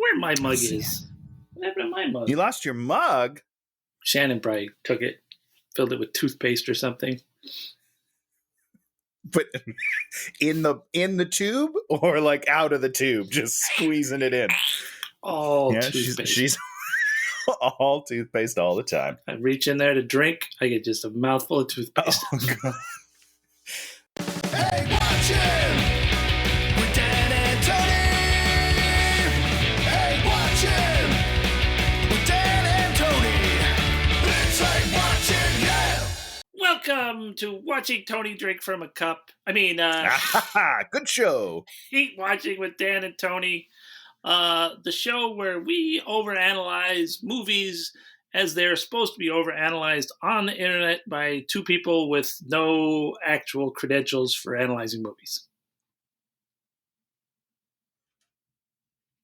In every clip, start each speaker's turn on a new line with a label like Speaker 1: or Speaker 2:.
Speaker 1: where my mug is. What happened to my mug?
Speaker 2: You lost your mug?
Speaker 1: Shannon probably took it, filled it with toothpaste or something.
Speaker 2: But in the tube or like out of the tube, just squeezing it in?
Speaker 1: Toothpaste.
Speaker 2: She's all toothpaste all the time.
Speaker 1: I reach in there to drink, I get just a mouthful of toothpaste.
Speaker 2: Oh, God.
Speaker 3: Hey, watch him with Dan and Tony. Hey, watch him with Dan and Tony. It's like watching, yeah.
Speaker 1: Welcome to Watching Tony Drink from a Cup.
Speaker 2: Good show.
Speaker 1: Heat Watching with Dan and Tony. The show where we overanalyze movies as they're supposed to be overanalyzed on the internet by two people with no actual credentials for analyzing movies.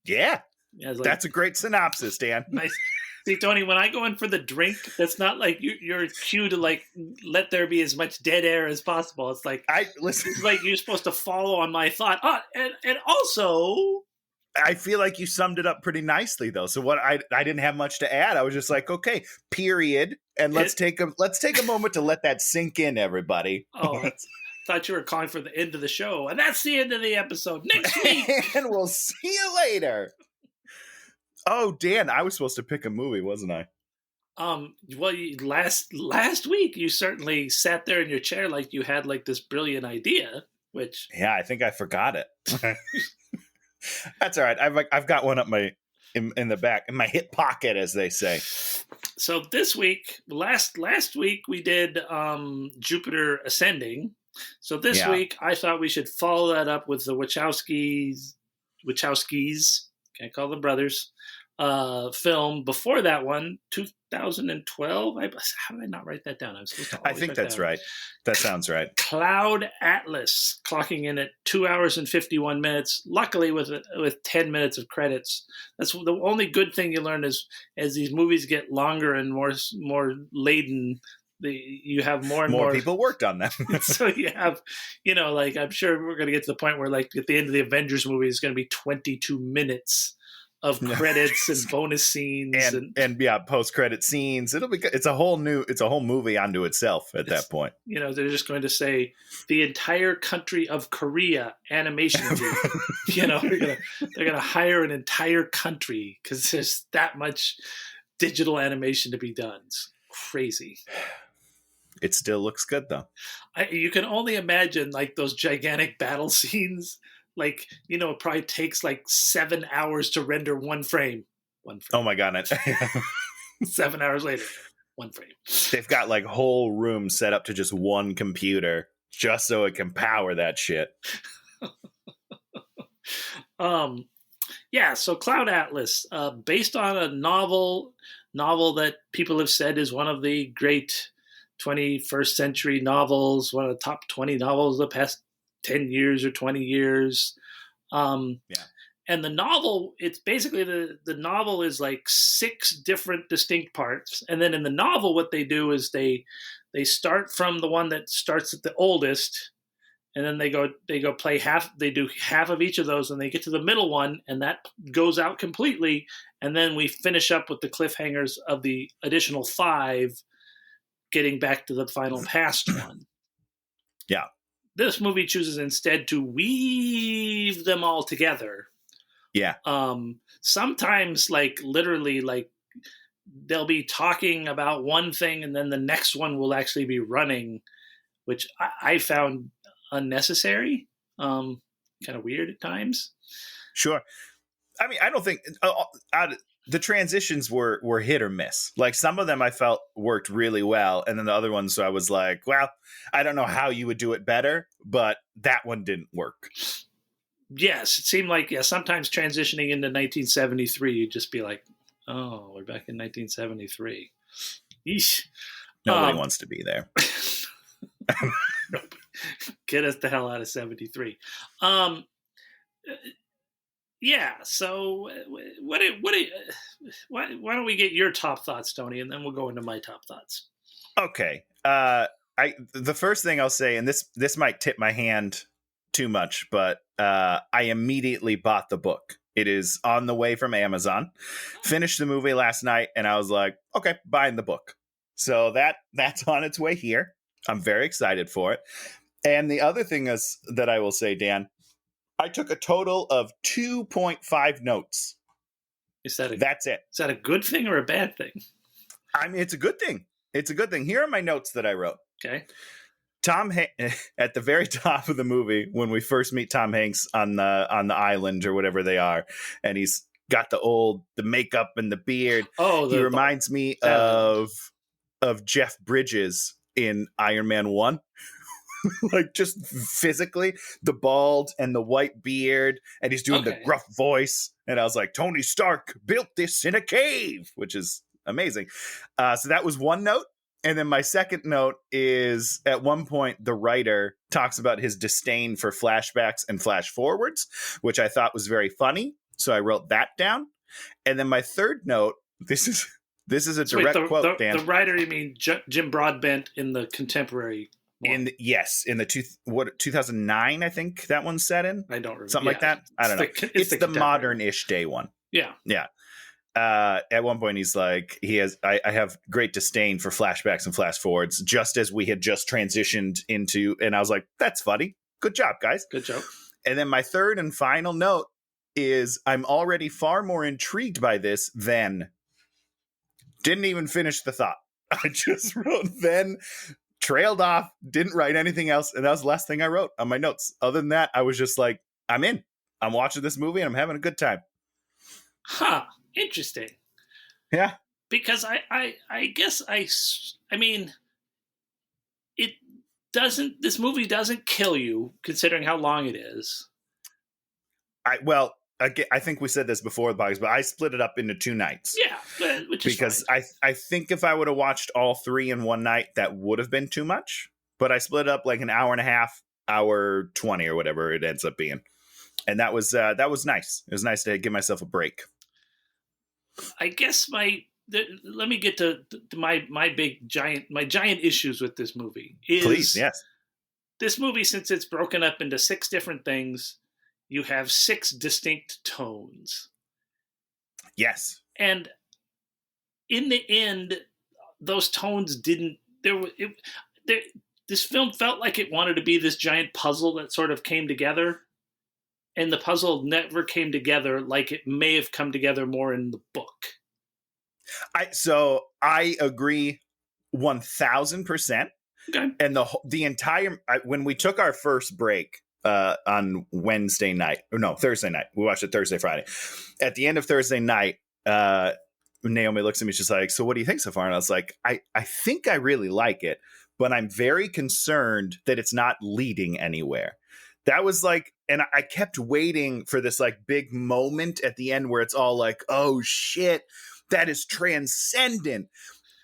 Speaker 2: Yeah.
Speaker 1: Like,
Speaker 2: that's a great synopsis, Dan.
Speaker 1: Nice. See, Tony, when I go in for the drink, that's not like you're cue to like let there be as much dead air as possible. It's like it's like you're supposed to follow on my thought. And also,
Speaker 2: I feel like you summed it up pretty nicely, though. So what I didn't have much to add. I was just like, okay, period, and let's take a moment to let that sink in, everybody.
Speaker 1: Oh, thought you were calling for the end of the show, and that's the end of the episode. Next week,
Speaker 2: and we'll see you later. Oh, Dan, I was supposed to pick a movie, wasn't I?
Speaker 1: Well, last week you certainly sat there in your chair like you had like this brilliant idea. Which
Speaker 2: I think I forgot it. That's all right. I've got one up in the back in my hip pocket, as they say.
Speaker 1: So this week, last week we did Jupiter Ascending. So this week I thought we should follow that up with the Wachowskis. Can't call them brothers. Film before that one, 2012. How did I not write that down? I'm supposed to.
Speaker 2: I think that's right. That sounds right.
Speaker 1: Cloud Atlas, clocking in at 2 hours and 51 minutes. Luckily, with 10 minutes of credits. That's the only good thing you learn is as these movies get longer and more laden. You have more and more
Speaker 2: people worked on them.
Speaker 1: So you have, like I'm sure we're going to get to the point where like at the end of the Avengers movie is going to be 22 minutes of credits and bonus scenes
Speaker 2: and post-credit scenes. It's a whole movie unto itself at that point.
Speaker 1: They're just going to say the entire country of Korea animation team. They're going to hire an entire country because there's that much digital animation to be done. It's crazy.
Speaker 2: It still looks good though.
Speaker 1: You can only imagine like those gigantic battle scenes. Like, it probably takes like 7 hours to render one frame.
Speaker 2: Oh my God.
Speaker 1: 7 hours later, one frame.
Speaker 2: They've got like whole rooms set up to just one computer just so it can power that shit.
Speaker 1: So Cloud Atlas, based on a novel that people have said is one of the great 21st century novels, one of the top 20 novels of the past 10 years or 20 years. And the novel, it's basically the novel is like 6 different distinct parts. And then in the novel, what they do is they start from the one that starts at the oldest, and then they go play half, they do half of each of those, and they get to the middle one, and that goes out completely. And then we finish up with the cliffhangers of the additional 5, getting back to the final past one.
Speaker 2: Yeah. This
Speaker 1: movie chooses instead to weave them all together.
Speaker 2: Yeah.
Speaker 1: Sometimes, like, literally, like, they'll be talking about one thing and then the next one will actually be running, which I found unnecessary. Kind of weird at times.
Speaker 2: Sure. I mean, I don't think the transitions were hit or miss. Like some of them I felt worked really well. And then the other ones I was like, well, I don't know how you would do it better, but that one didn't work.
Speaker 1: Yes. It seemed like, sometimes transitioning into 1973, you'd just be like, oh, we're back in 1973. Yeesh.
Speaker 2: Nobody wants to be there.
Speaker 1: Get us the hell out of 73. So why don't we get your top thoughts, Tony, and then we'll go into my top thoughts.
Speaker 2: Okay. The first thing I'll say, and this might tip my hand too much, but I immediately bought the book It is on the way from Amazon. Finished the movie last night, and I was like, okay, buying the book. So that's on its way here. I'm very excited for it. And the other thing is that I will say, Dan, I took a total of 2.5 notes. That's it.
Speaker 1: Is that a good thing or a bad thing?
Speaker 2: I mean, it's a good thing. It's a good thing. Here are my notes that I wrote.
Speaker 1: Okay.
Speaker 2: At the very top of the movie, when we first meet Tom Hanks on the island or whatever they are, and he's got the makeup and the beard. Oh, he reminds me of Jeff Bridges in Iron Man 1. Like, just physically, the bald and the white beard, and he's doing the gruff voice. And I was like, Tony Stark built this in a cave, which is amazing. So that was one note. And then my second note is, at one point, the writer talks about his disdain for flashbacks and flash forwards, which I thought was very funny. So I wrote that down. And then my third note, this is a direct quote, Dan.
Speaker 1: The writer, you mean Jim Broadbent in the contemporary one?
Speaker 2: In the 2009, I think that one's set in.
Speaker 1: I don't remember.
Speaker 2: Something like that. I don't know. It's the modern-ish day one.
Speaker 1: Yeah.
Speaker 2: Yeah. At one point he's like, I have great disdain for flashbacks and flash forwards, just as we had just transitioned into, and I was like, that's funny. Good job, guys.
Speaker 1: Good job.
Speaker 2: And then my third and final note is, I'm already far more intrigued by this than, didn't even finish the thought. I just wrote then, trailed off, didn't write anything else, and that was the last thing I wrote on my notes. Other than that, I was just like, I'm in. I'm watching this movie and I'm having a good time.
Speaker 1: Huh. Interesting.
Speaker 2: Yeah.
Speaker 1: Because I guess I mean, this movie doesn't kill you, considering how long it is.
Speaker 2: I think we said this before, but I split it up into 2 nights.
Speaker 1: Yeah, which is
Speaker 2: because
Speaker 1: fine.
Speaker 2: I think if I would have watched all 3 in one night, that would have been too much. But I split it up like an hour and a half, hour 20 or whatever it ends up being, and that was nice. It was nice to give myself a break.
Speaker 1: I guess let me get to my giant issues with this movie.
Speaker 2: Please, yes.
Speaker 1: This movie, since it's broken up into 6 different things, you have 6 distinct tones.
Speaker 2: Yes.
Speaker 1: And in the end, those tones didn't. This film felt like it wanted to be this giant puzzle that sort of came together. And the puzzle never came together like it may have come together more in the book.
Speaker 2: I agree 1,000%.
Speaker 1: Okay.
Speaker 2: And the entire, when we took our first break on Thursday night, we watched it Thursday, Friday. At the end of Thursday night, Naomi looks at me, she's like, so what do you think so far? And I was like, I think I really like it, but I'm very concerned that it's not leading anywhere. That was like, and I kept waiting for this like big moment at the end where it's all like, oh shit, that is transcendent.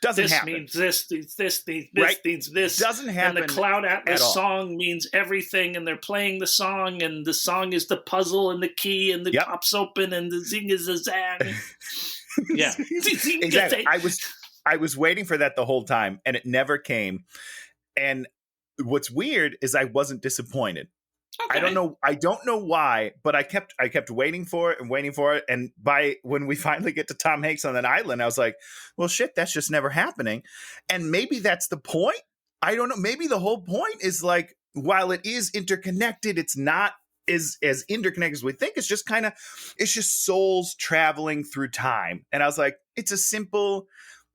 Speaker 2: Doesn't happen.
Speaker 1: Means this means this
Speaker 2: right?
Speaker 1: means this.
Speaker 2: Doesn't happen.
Speaker 1: And the Cloud Atlas song means everything, and they're playing the song, and the song is the puzzle and the key, and the pops open, and the zing is a zang. Yeah,
Speaker 2: exactly. I was waiting for that the whole time, and it never came. And what's weird is I wasn't disappointed. Okay. I don't know why, but I kept waiting for it. And when we finally get to Tom Hanks on that island, I was like, well, shit, that's just never happening. And maybe that's the point. I don't know. Maybe the whole point is like, while it is interconnected, it's not as interconnected as we think. It's just souls traveling through time. And I was like, it's a simple,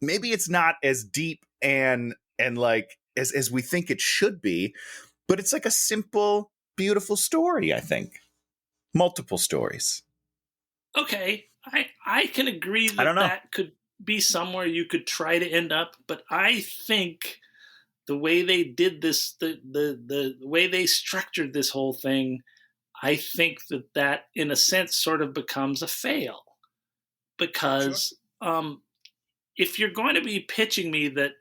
Speaker 2: maybe it's not as deep and like as we think it should be, but it's like a simple, beautiful story, I think. Multiple stories. Okay.
Speaker 1: I can agree that could be somewhere you could try to end up, but I think the way they did this, the way they structured this whole thing, I think that in a sense sort of becomes a fail. Because if you're going to be pitching me that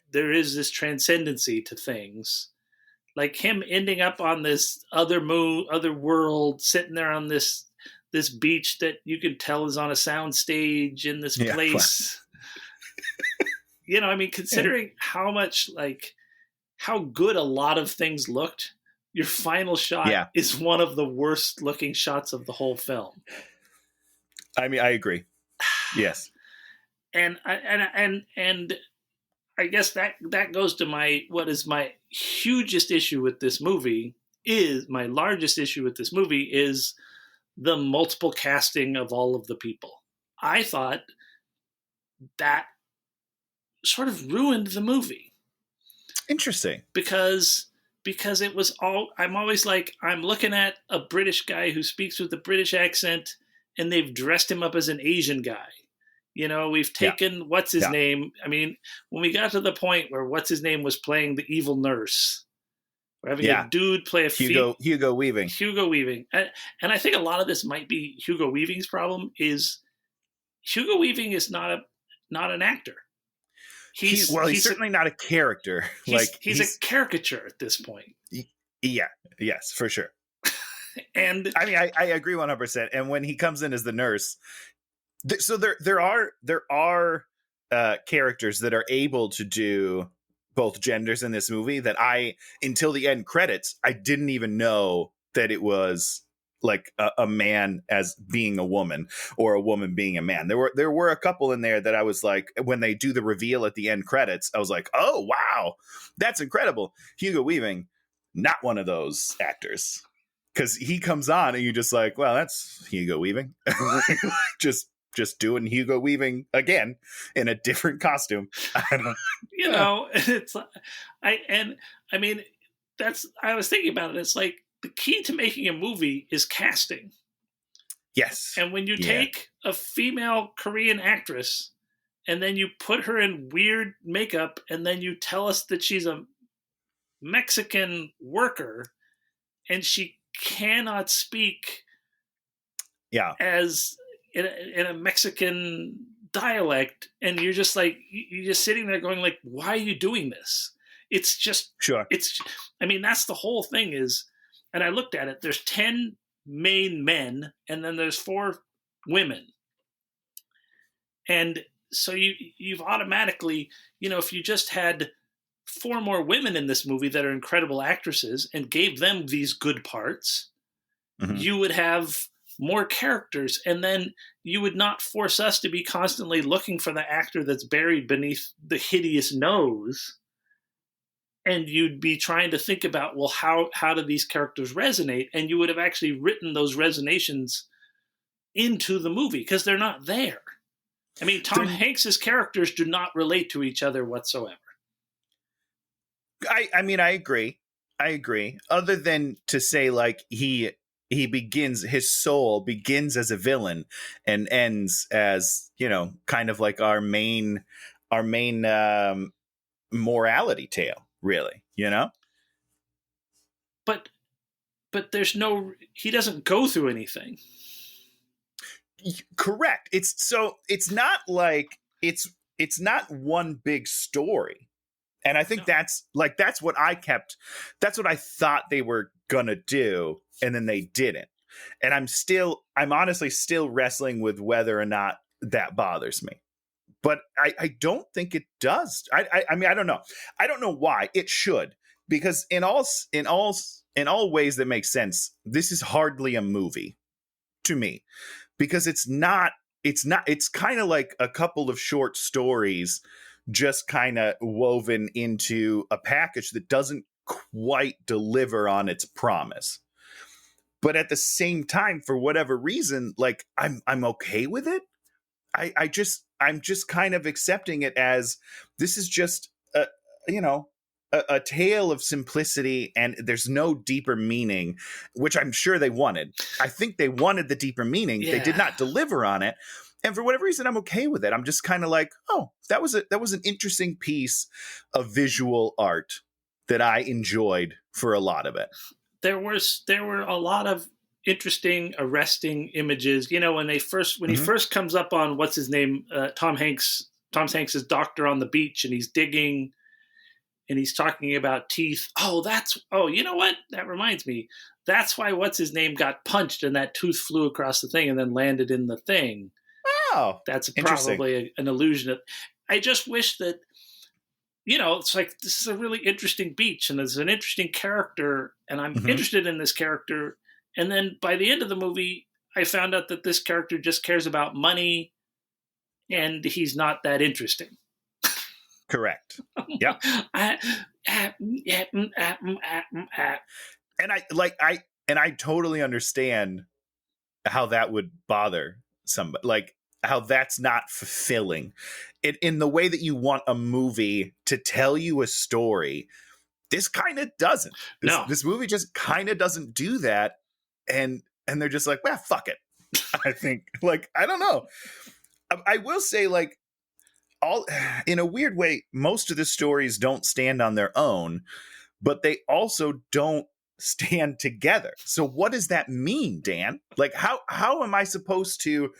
Speaker 1: there is this transcendency to things, like him ending up on this other world, sitting there on this beach that you can tell is on a sound stage in this place. Considering how much, like, how good a lot of things looked, your final shot
Speaker 2: Yeah.
Speaker 1: is one of the worst looking shots of the whole film.
Speaker 2: I mean, I agree. Yes.
Speaker 1: And I guess that goes to what is my hugest issue with this movie is my largest issue with this movie is the multiple casting of all of the people. I thought that sort of ruined the movie.
Speaker 2: Interesting.
Speaker 1: Because it was I'm always like, I'm looking at a British guy who speaks with a British accent and they've dressed him up as an Asian guy. You know, we've taken what's his name. I mean, when we got to the point where what's his name was playing the evil nurse, we're having a dude play a
Speaker 2: Hugo Weaving.
Speaker 1: Hugo Weaving. And I think a lot of this might be Hugo Weaving's problem is Hugo Weaving is not an actor.
Speaker 2: He's certainly not a character.
Speaker 1: He's a caricature at this point.
Speaker 2: Yeah. Yes, for sure.
Speaker 1: And
Speaker 2: I mean, I agree 100%. And when he comes in as the nurse, so there are characters that are able to do both genders in this movie that until the end credits, I didn't even know that it was like a man as being a woman or a woman being a man. There were a couple in there that I was like, when they do the reveal at the end credits, I was like, oh wow, that's incredible. Hugo Weaving, not one of those actors, because he comes on and you're just like, well, that's Hugo Weaving. just doing Hugo Weaving again in a different costume. I don't
Speaker 1: know, it's I was thinking about it. It's like the key to making a movie is casting.
Speaker 2: Yes.
Speaker 1: And when you take a female Korean actress and then you put her in weird makeup and then you tell us that she's a Mexican worker and she cannot speak as in a Mexican dialect, and you're just sitting there going like, why are you doing this? It's just I mean, that's the whole thing is, and I looked at it, there's 10 main men and then there's 4 women. And so you've automatically, if you just had 4 more women in this movie that are incredible actresses and gave them these good parts, you would have more characters, and then you would not force us to be constantly looking for the actor that's buried beneath the hideous nose, and you'd be trying to think about, well, how do these characters resonate, and you would have actually written those resonations into the movie because they're not there. I mean, Tom Hanks's characters do not relate to each other whatsoever.
Speaker 2: I mean, I agree. Other than to say, like, his soul begins as a villain and ends as, kind of like our main morality tale, really,
Speaker 1: But he doesn't go through anything.
Speaker 2: Correct. It's not like it's not one big story. And I think that's what I thought they were gonna do, and then they didn't. And I'm honestly still wrestling with whether or not that bothers me. But I don't think it does. I mean, I don't know. I don't know why. It should, because in all ways that make sense, this is hardly a movie to me, because it's kind of like a couple of short stories just kind of woven into a package that doesn't quite deliver on its promise. But at the same time, for whatever reason, like I'm okay with it. I'm just kind of accepting it as this is just a tale of simplicity, and there's no deeper meaning, which I'm sure they wanted. I think they wanted the deeper meaning. Yeah. They did not deliver on it. And for whatever reason, I'm okay with it. I'm just kind of like, oh, that was an interesting piece of visual art that I enjoyed for a lot of it.
Speaker 1: There were a lot of interesting, arresting images. When he first comes up on what's his name, Tom Hanks' doctor on the beach, and he's digging, and he's talking about teeth. You know what? That reminds me. That's why what's his name got punched, and that tooth flew across the thing and then landed in the thing.
Speaker 2: Oh,
Speaker 1: that's probably an illusion. I just wish that it's like, this is a really interesting beach and there's an interesting character and I'm
Speaker 2: Mhm.
Speaker 1: interested in this character. And then by the end of the movie, I found out that this character just cares about money and he's not that interesting.
Speaker 2: Correct. Yep.
Speaker 1: I,
Speaker 2: And I totally understand how that would bother somebody, like how that's not fulfilling it in the way that you want a movie to tell you a story. This kind of doesn't.
Speaker 1: No.
Speaker 2: This movie just kind of doesn't do that, and they're just like, well, fuck it. I think, like, I don't know. I will say, like, all in a weird way, most of the stories don't stand on their own, but they also don't stand together. So what does that mean, Dan? Like, how am I supposed to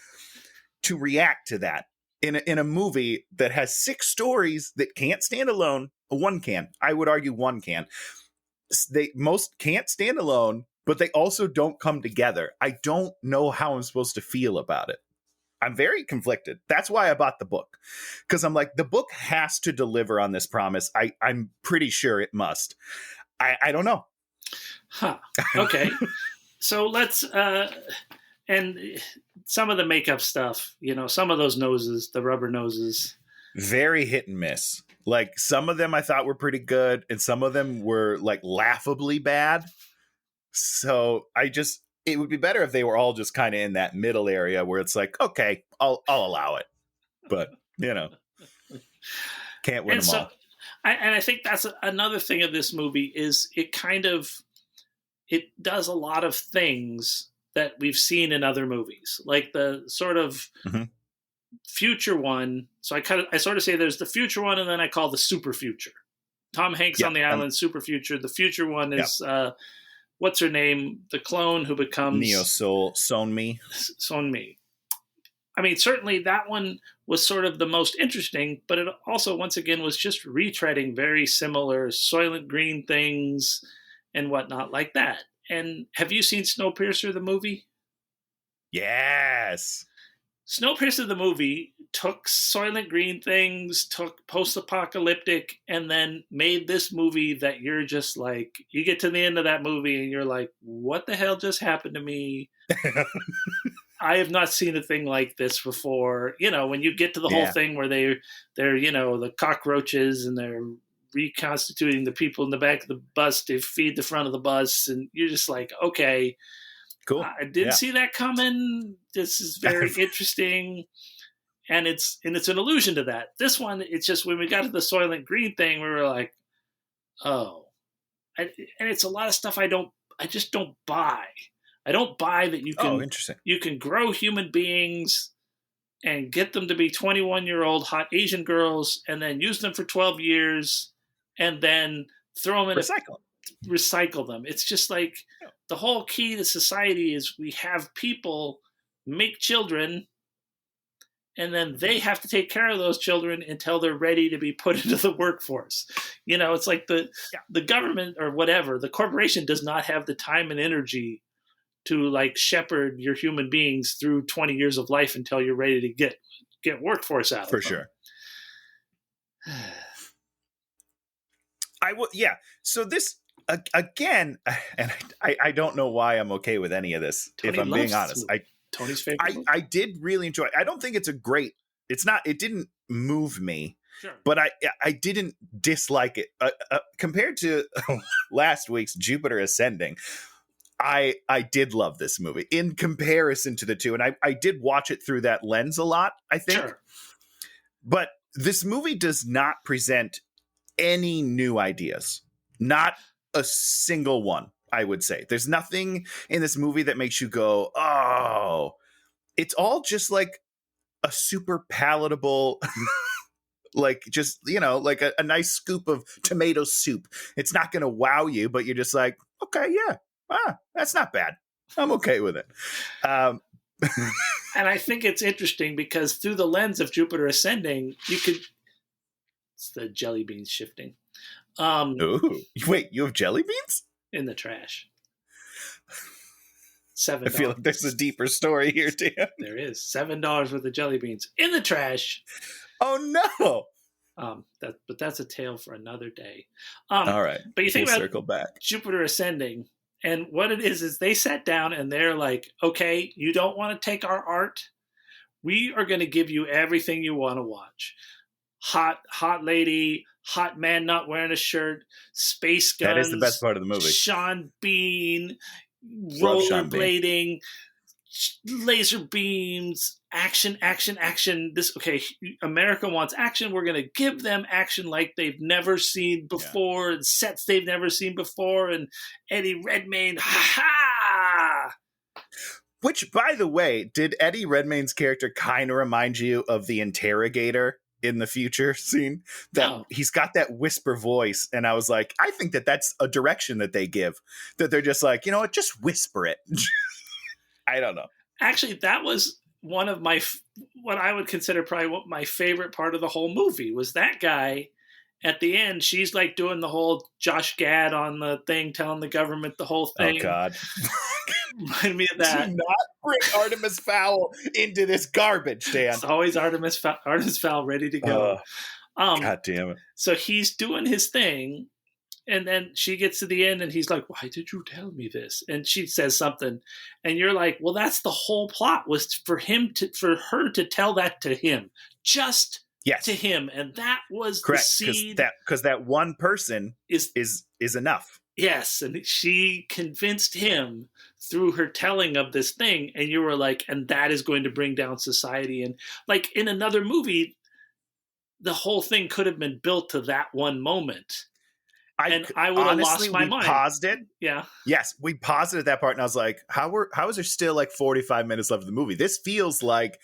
Speaker 2: react to that in a movie that has 6 stories that can't stand alone? One can. I would argue one can. They most can't stand alone, but they also don't come together. I don't know how I'm supposed to feel about it. I'm very conflicted. That's why I bought the book, because I'm like, the book has to deliver on this promise. I'm pretty sure it must. I don't know.
Speaker 1: Huh. Okay. So let's and some of the makeup stuff, some of those noses, the rubber noses,
Speaker 2: very hit and miss. Like, some of them I thought were pretty good, and some of them were like laughably bad. So it would be better if they were all just kind of in that middle area where it's like, okay, I'll allow it, but can't win them all.
Speaker 1: I think that's another thing of this movie is it does a lot of things that we've seen in other movies, like the sort of future one. So I sort of say there's the future one, and then I call the super future. Tom Hanks on the island, super future. The future one is what's her name? The clone who becomes
Speaker 2: Neo Sonmi.
Speaker 1: Sonmi. I mean, certainly that one was sort of the most interesting, but it also, once again, was just retreading very similar Soylent Green things and whatnot like that. And have you seen Snowpiercer, the movie?
Speaker 2: Yes.
Speaker 1: Snowpiercer, the movie, took Soylent Green things, took post-apocalyptic, and then made this movie that you're just like, you get to the end of that movie and you're like, what the hell just happened to me? I have not seen a thing like this before. When you get to the whole thing where they're the cockroaches and they're reconstituting the people in the back of the bus to feed the front of the bus, and you're just like, okay,
Speaker 2: cool.
Speaker 1: I didn't see that coming. This is very interesting, and it's an allusion to that. This one, it's just when we got to the Soylent Green thing, we were like, oh, and it's a lot of stuff I just don't buy. I don't buy that you can grow human beings and get them to be 21-year-old hot Asian girls and then use them for 12 years and then throw them in recycle them. It's just like the whole key to society is we have people make children and then they have to take care of those children until they're ready to be put into the workforce. It's like the government or whatever, the corporation does not have the time and energy to like shepherd your human beings through 20 years of life until you're ready to get workforce out of them.
Speaker 2: For sure. Yeah. So this again, and I don't know why I'm okay with any of this.
Speaker 1: Tony,
Speaker 2: if I'm being honest,
Speaker 1: Tony's favorite.
Speaker 2: I did really enjoy it. I don't think it didn't move me,
Speaker 1: sure,
Speaker 2: but I didn't dislike it compared to last week's Jupiter Ascending. I did love this movie in comparison to the two. And I did watch it through that lens a lot, I think.
Speaker 1: Sure.
Speaker 2: But this movie does not present any new ideas. Not a single one, I would say. There's nothing in this movie that makes you go, oh. It's all just like a super palatable, like just, like a nice scoop of tomato soup. It's not going to wow you, but you're just like, okay, yeah. That's not bad. I'm okay with it.
Speaker 1: And I think it's interesting because through the lens of Jupiter Ascending, it's the jelly beans shifting.
Speaker 2: Ooh. Wait, you have jelly beans?
Speaker 1: In the trash. $7.
Speaker 2: I feel like there's a deeper story here, Dan.
Speaker 1: There is. $7 worth of jelly beans in the trash.
Speaker 2: Oh, no.
Speaker 1: But that's a tale for another day.
Speaker 2: All right.
Speaker 1: But you think
Speaker 2: We'll
Speaker 1: about
Speaker 2: circle back.
Speaker 1: Jupiter Ascending, and what it is they sat down and they're like, okay, you don't want to take our art? We are going to give you everything you want to watch. Hot lady, hot man not wearing a shirt, space guns.
Speaker 2: That is the best part of the movie.
Speaker 1: Sean Bean,
Speaker 2: Love Sean Bean.
Speaker 1: rollerblading, laser beams, action. This America wants action. We're going to give them action like they've never seen before, and sets they've never seen before, and Eddie Redmayne, ha!
Speaker 2: Which, by the way, did Eddie Redmayne's character kind of remind you of the interrogator in the future scene? That he's got that whisper voice, and I was like, I think that's a direction that they give. That they're just like, you know what, just whisper it. I don't know.
Speaker 1: Actually, that was one of what I would consider probably my favorite part of the whole movie was that guy. At the end, she's like doing the whole Josh Gad on the thing, telling the government the whole thing.
Speaker 2: Oh, God.
Speaker 1: Remind me of that.
Speaker 2: Do not bring Artemis Fowl into this garbage, Dan.
Speaker 1: It's always Artemis Fowl ready to go.
Speaker 2: God damn it.
Speaker 1: So he's doing his thing, and then she gets to the end, and he's like, why did you tell me this? And she says something, and you're like, well, that's the whole plot, was for her to tell that to him. Just to him, and that was
Speaker 2: correct,
Speaker 1: the seed.
Speaker 2: Because that one person is enough.
Speaker 1: Yes, and she convinced him through her telling of this thing, and you were like, and that is going to bring down society. And like in another movie, the whole thing could have been built to that one moment. I would have lost my mind.
Speaker 2: Paused it.
Speaker 1: Yeah.
Speaker 2: Yes, we paused it at that part, and I was like, how is there still like 45 minutes left of the movie? This feels like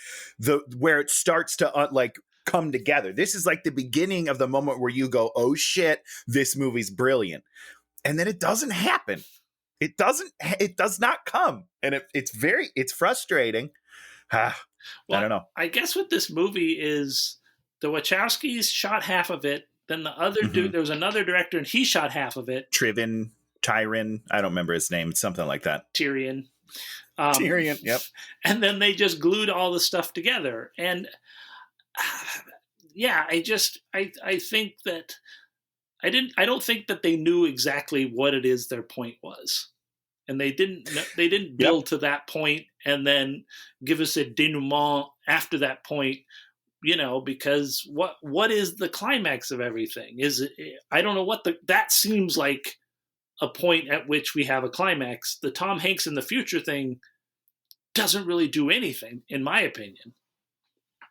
Speaker 2: where it starts to come together. This is like the beginning of the moment where you go, oh shit, this movie's brilliant. And then it doesn't happen. It does not come. And it's frustrating. I don't know.
Speaker 1: I guess what this movie is, the Wachowskis shot half of it. Then the other dude, there was another director, and he shot half of it.
Speaker 2: Tyrion, I don't remember his name. It's something like that.
Speaker 1: Tyrion.
Speaker 2: Tyrion, yep.
Speaker 1: And then they just glued all the stuff together. And I think that I don't think that they knew exactly what it is their point was. And they didn't build to that point and then give us a denouement after that point, because what is the climax of everything? I don't know that seems like a point at which we have a climax. The Tom Hanks in the future thing doesn't really do anything, in my opinion.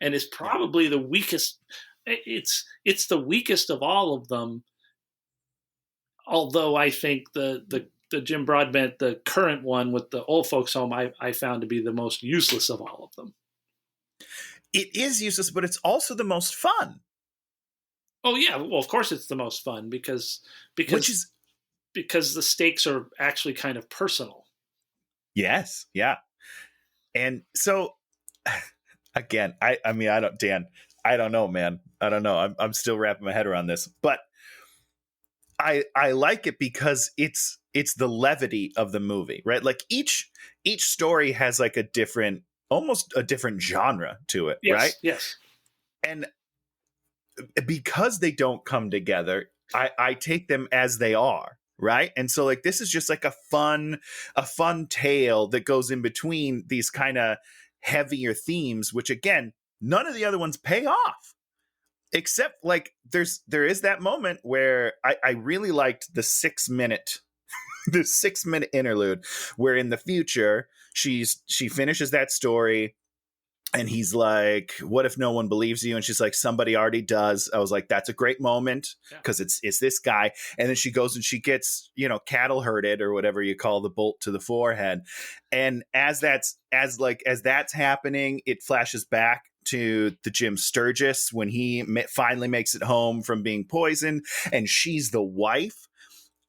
Speaker 1: And it's probably the weakest. It's the weakest of all of them. Although I think the Jim Broadbent, the current one with the old folks home, I found to be the most useless of all of them.
Speaker 2: It is useless, but it's also the most fun.
Speaker 1: Oh yeah, well of course it's the most fun because the stakes are actually kind of personal.
Speaker 2: Yes, yeah, and so again, I don't know, man. I don't know. I'm still wrapping my head around this, but I like it because it's the levity of the movie, right? Like each story has like almost a different genre to it, right?
Speaker 1: Yes. And
Speaker 2: because they don't come together, I take them as they are, right? And so like this is just like a fun tale that goes in between these kind of heavier themes, which again, none of the other ones pay off. Except like there is that moment where I really liked the 6-minute the 6-minute interlude where in the future she finishes that story and he's like, what if no one believes you? And she's like, somebody already does. I was like, that's a great moment because it's this guy. And then she goes and she gets, cattle herded or whatever you call the bolt to the forehead. And as that's happening, it flashes back to the Jim Sturgis when he finally makes it home from being poisoned and she's the wife.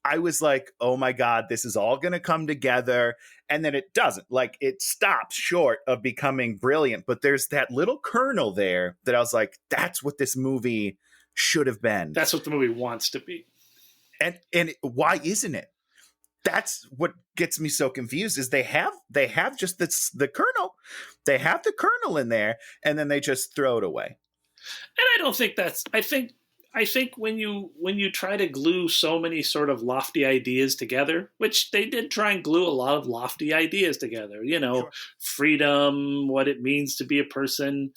Speaker 2: I was like, oh my God, this is all going to come together. And then it doesn't. Like it stops short of becoming brilliant. But there's that little kernel there that I was like, that's what this movie should have been.
Speaker 1: That's what the movie wants to be.
Speaker 2: And why isn't it? That's what gets me so confused is they have just the kernel. They have the kernel in there and then they just throw it away.
Speaker 1: And I don't think I think I think when you try to glue so many sort of lofty ideas together, which they did try and glue a lot of lofty ideas together,
Speaker 2: Sure.
Speaker 1: freedom, what it means to be a person,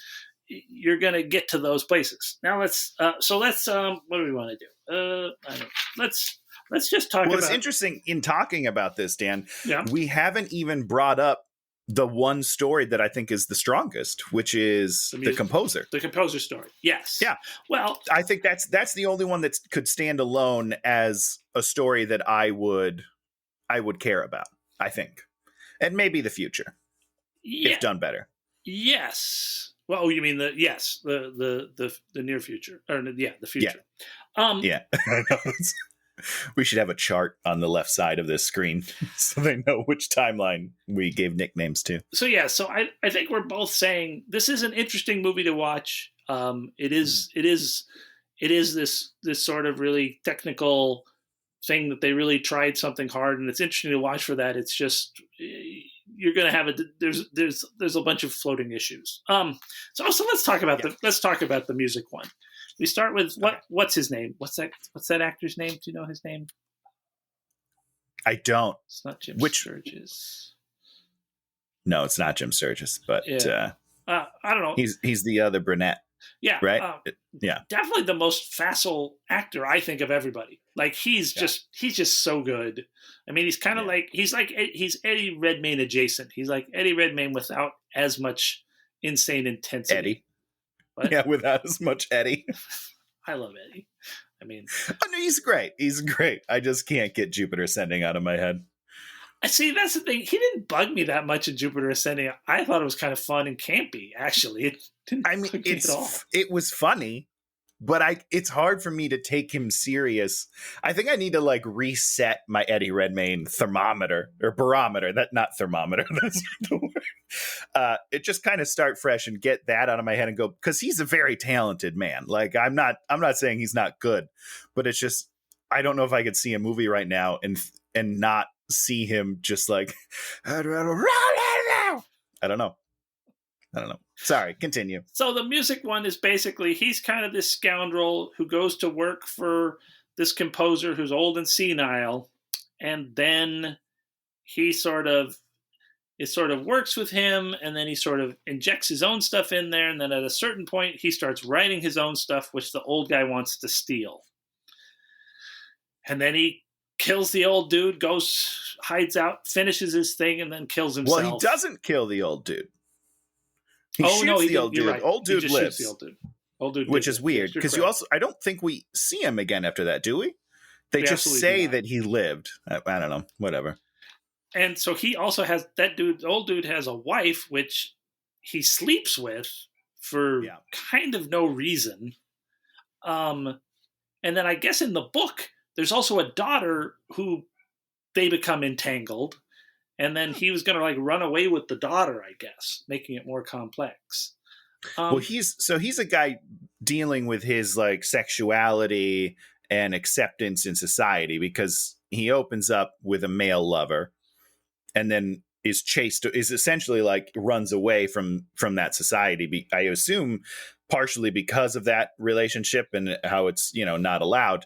Speaker 1: you're going to get to those places. Now let's what do we want to do? I don't, let's just talk
Speaker 2: Well,
Speaker 1: about.
Speaker 2: it's interesting in talking about this, Dan.
Speaker 1: Yeah.
Speaker 2: We haven't even brought up the one story that I think is the strongest, which is the composer.
Speaker 1: The composer story. Yes.
Speaker 2: Yeah.
Speaker 1: Well,
Speaker 2: I think that's the only one that could stand alone as a story that I would care about, I think. And maybe the future.
Speaker 1: yeah.
Speaker 2: If done better.
Speaker 1: Yes. Well, you mean the near future, or the future.
Speaker 2: Yeah. We should have a chart on the left side of this screen so they know which timeline we gave nicknames to.
Speaker 1: So I think we're both saying this is an interesting movie to watch. It is this sort of really technical thing that they really tried something hard, and it's interesting to watch for that. It's just you're going to have there's a bunch of floating issues. So let's talk about the music one. We start with what's his name? What's that actor's name? Do you know his name?
Speaker 2: I don't.
Speaker 1: It's not Jim Sturgis.
Speaker 2: No, it's not Jim Sturgis, but
Speaker 1: I don't know.
Speaker 2: He's the other brunette.
Speaker 1: Yeah.
Speaker 2: Right. Yeah.
Speaker 1: Definitely the most facile actor, I think, of everybody. Like he's just so good. I mean, he's kind of he's Eddie Redmayne adjacent. He's like Eddie Redmayne without as much insane intensity.
Speaker 2: Eddie.
Speaker 1: What?
Speaker 2: Yeah, without as much Eddie.
Speaker 1: I love Eddie. I mean,
Speaker 2: no, he's great. He's great. I just can't get Jupiter Ascending out of my head.
Speaker 1: I see. That's the thing. He didn't bug me that much in Jupiter Ascending. I thought it was kind of fun and campy. Actually, it didn't.
Speaker 2: I mean, it was funny, but it's hard for me to take him serious. I think I need to reset my Eddie Redmayne thermometer or barometer. That not thermometer. That's not the word. It just kind of start fresh and get that out of my head and go, because he's a very talented man. Like I'm not saying he's not good, but it's just I don't know if I could see a movie right now and not see him just like I don't know. Sorry, continue.
Speaker 1: So the music one is basically he's kind of this scoundrel who goes to work for this composer who's old and senile, and then it sort of works with him, and then he sort of injects his own stuff in there, and then at a certain point he starts writing his own stuff, which the old guy wants to steal. And then he kills the old dude, goes, hides out, finishes his thing, and then kills himself.
Speaker 2: Well, he doesn't kill the old dude. He
Speaker 1: shoots
Speaker 2: the old dude.
Speaker 1: Right.
Speaker 2: Old dude lives.
Speaker 1: The old dude.
Speaker 2: Which is weird, because I don't think we see him again after that, do we? They just say that he lived. I don't know. Whatever.
Speaker 1: And so he also has the old dude has a wife, which he sleeps with for kind of no reason. And then I guess in the book, there's also a daughter who they become entangled. And then he was going to run away with the daughter, I guess, making it more complex.
Speaker 2: Well, he's a guy dealing with his sexuality and acceptance in society, because he opens up with a male lover and then is essentially runs away from that society. I assume partially because of that relationship and how it's, not allowed.